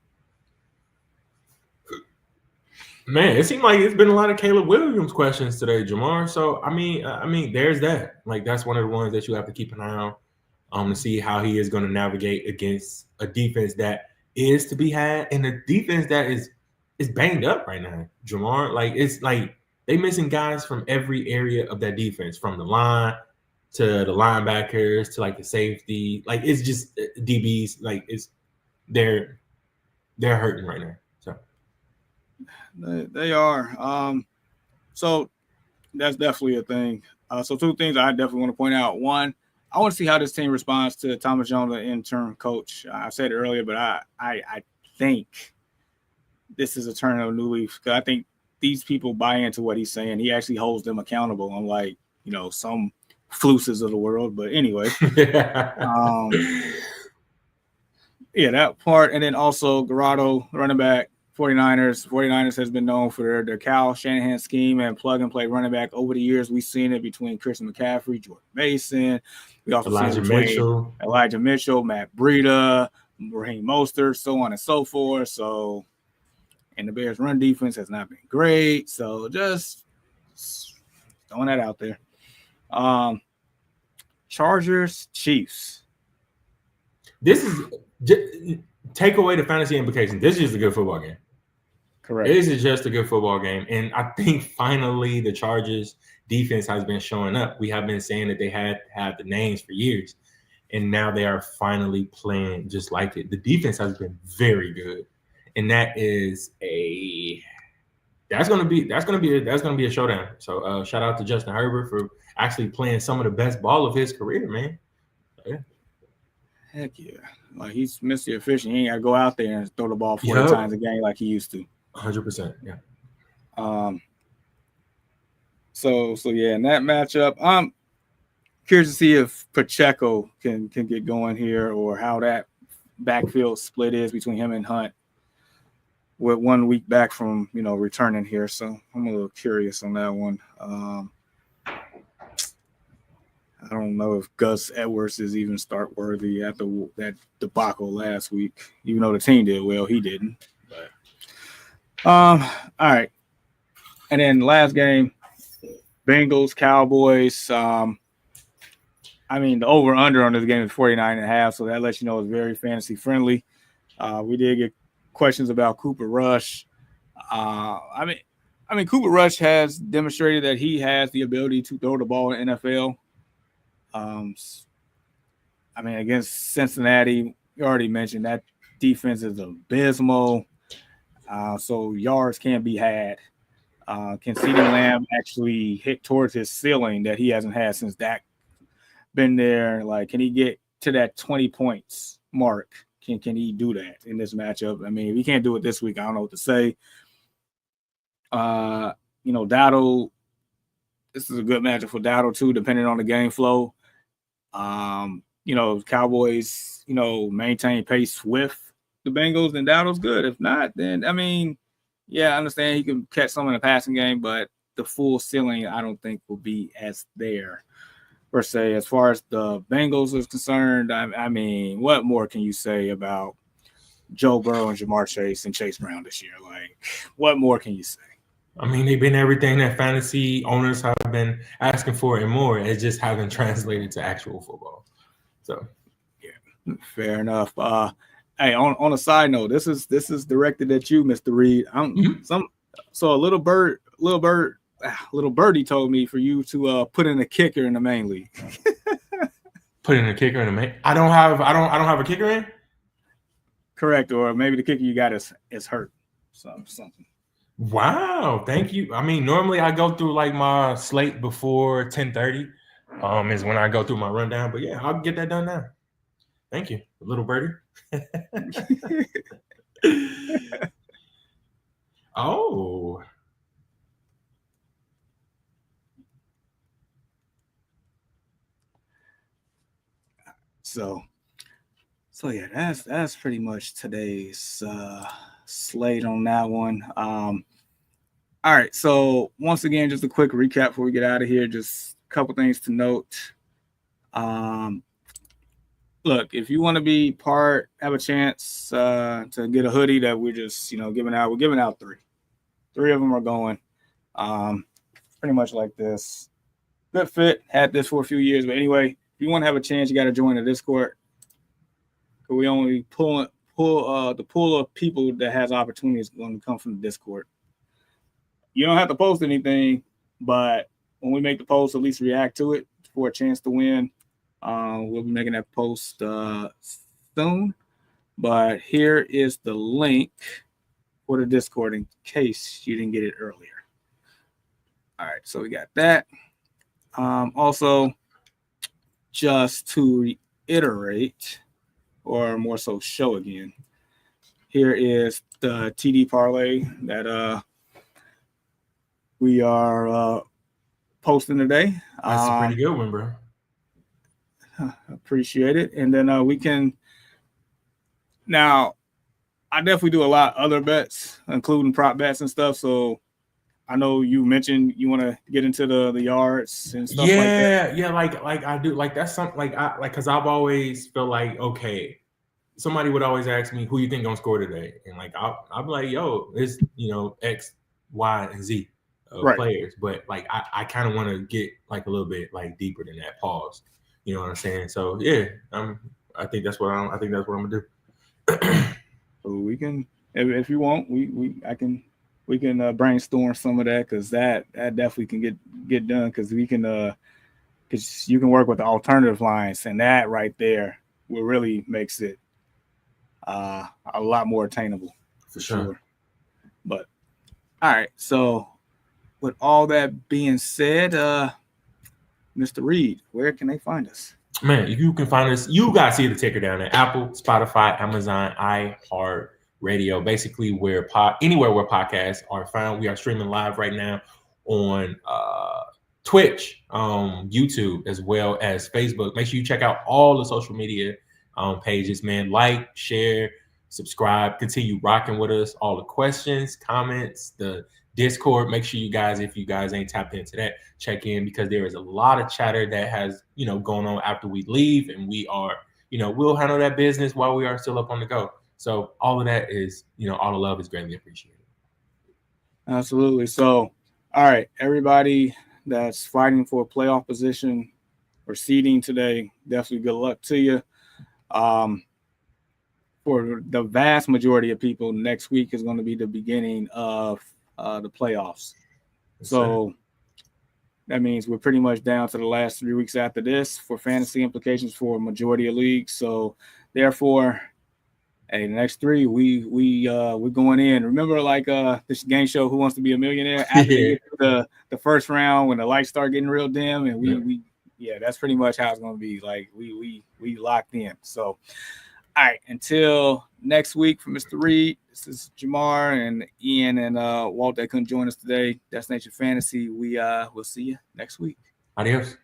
Man, it seemed like it's been a lot of Caleb Williams questions today, Jamar. So I mean, there's that. Like, that's one of the ones that you have to keep an eye on, to see how he is going to navigate against a defense that is to be had, and a defense that is banged up right now, Jamar. Like, it's like they missing guys from every area of that defense, from the line to the linebackers to like the safety. Like, it's just DBs. Like, they're hurting right now. So they are. So that's definitely a thing. So two things I definitely want to point out. One, I want to see how this team responds to Thomas Jones, the interim coach. I said it earlier, but I think this is a turn of a new leaf, because I think these people buy into what he's saying. He actually holds them accountable, unlike some fluces of the world. But anyway, that part, and then also Garado, running back, 49ers. 49ers has been known for their Kyle Shanahan scheme and plug-and-play running back. Over the years, we've seen it between Christian McCaffrey, Jordan Mason. We also see it between Elijah Mitchell, Matt Breida, Raheem Mostert, so on and so forth. So, and the Bears' run defense has not been great. So just throwing that out there. Chargers, Chiefs. This is take away the fantasy implications. This is just a good football game. Correct. This is just a good football game. And I think finally the Chargers defense has been showing up. We have been saying that they had the names for years, and now they are finally playing just like it. The defense has been very good, and that's gonna be a showdown. So shout out to Justin Herbert for actually playing some of the best ball of his career, man. Yeah. Heck yeah. Like, he's Mr. Efficient. He ain't got to go out there and throw the ball 40 times a game like he used to. 100%. Yeah. So yeah, in that matchup, I'm curious to see if Pacheco can get going here, or how that backfield split is between him and Hunt with 1 week back from returning here. So I'm a little curious on that one. I don't know if Gus Edwards is even start worthy after that debacle last week. Even though the team did well, he didn't. But all right. And then last game, Bengals, Cowboys. The over-under on this game is 49.5, so that lets you know it's very fantasy friendly. We did get questions about Cooper Rush. Cooper Rush has demonstrated that he has the ability to throw the ball in the NFL. Against Cincinnati, you already mentioned that defense is abysmal. So yards can't be had. Can CeeDee Lamb actually hit towards his ceiling that he hasn't had since Dak been there? Like, can he get to that 20 points mark? Can he do that in this matchup? If he can't do it this week, I don't know what to say. Dowdle, this is a good matchup for Dowdle too, depending on the game flow. Cowboys, maintain pace with the Bengals, then Dowdle's good. If not, then Yeah, I understand he can catch some in the passing game, but the full ceiling I don't think will be as there per se. As far as the Bengals is concerned, I mean, what more can you say about Joe Burrow and Jamar Chase and Chase Brown this year? Like, what more can you say? I mean, they've been everything that fantasy owners have been asking for and more. It just hasn't translated to actual football. So, yeah, fair enough. Hey, on a side note, this is directed at you, Mr. Reed. So a little birdie told me for you to put in a kicker in the main league. Put in a kicker in the main. I don't have a kicker in. Correct, or maybe the kicker you got is hurt. Something. Wow, thank you. I mean, normally I go through like my slate before 10:30. Is when I go through my rundown. But yeah, I'll get that done now. Thank you, little birdie. Oh. So yeah, that's pretty much today's slate on that one. All right, so once again, just a quick recap before we get out of here. Just a couple things to note. Look, if you want to have a chance to get a hoodie that we're just giving out. We're giving out three of them are going. Pretty much like this. Good fit. Had this for a few years, but anyway, if you want to have a chance, you got to join the Discord. We only pull the pool of people that has opportunities going to come from the Discord. You don't have to post anything, but when we make the post, at least react to it for a chance to win. We'll be making that post soon. But here is the link for the Discord in case you didn't get it earlier. All right, so we got that. Also, just to reiterate, or more so show again, here is the TD parlay that we are posting today. That's a pretty good one, bro. Appreciate it. And then we can now. I definitely do a lot of other bets, including prop bets and stuff. So I know you mentioned you want to get into the yards and stuff like that. Yeah, like I do. Like that's something because I've always felt like, okay, somebody would always ask me who you think gonna score today, and like I'll be like, yo, it's X, Y, and Z players, but like I kind of want to get like a little bit like deeper than that. Pause. You know what I'm saying? So yeah, I think that's what I'm gonna do. So we can, if you want, we can brainstorm some of that because that definitely can get done because we can because you can work with the alternative lines and that right there will really makes it a lot more attainable for sure. But all right, so with all that being said, Mr. Reed, where can they find us? Man, you can find us. You guys see the ticker down there: Apple, Spotify, Amazon, iHeart Radio. Basically, anywhere where podcasts are found. We are streaming live right now on Twitch, YouTube, as well as Facebook. Make sure you check out all the social media pages. Man, like, share, subscribe, continue rocking with us. All the questions, comments, the Discord. Make sure you guys, if you guys ain't tapped into that, check in because there is a lot of chatter that has going on after we leave, and we are we'll handle that business while we are still up on the go. So all of that is all the love is greatly appreciated. Absolutely. So all right, everybody that's fighting for a playoff position or seeding today, definitely good luck to you. For the vast majority of people, next week is going to be the beginning of the playoffs. So that means we're pretty much down to the last 3 weeks after this for fantasy implications for a majority of leagues. So therefore, hey, the next 3 we're going in. Remember, like this game show, Who Wants to Be a Millionaire? After they get to the first round, when the lights start getting real dim, and we that's pretty much how it's going to be. Like we locked in. So. All right, until next week from Mr. Reed, this is Jamar and Ian and Walt that couldn't join us today. Destination Fantasy. We'll see you next week. Adios.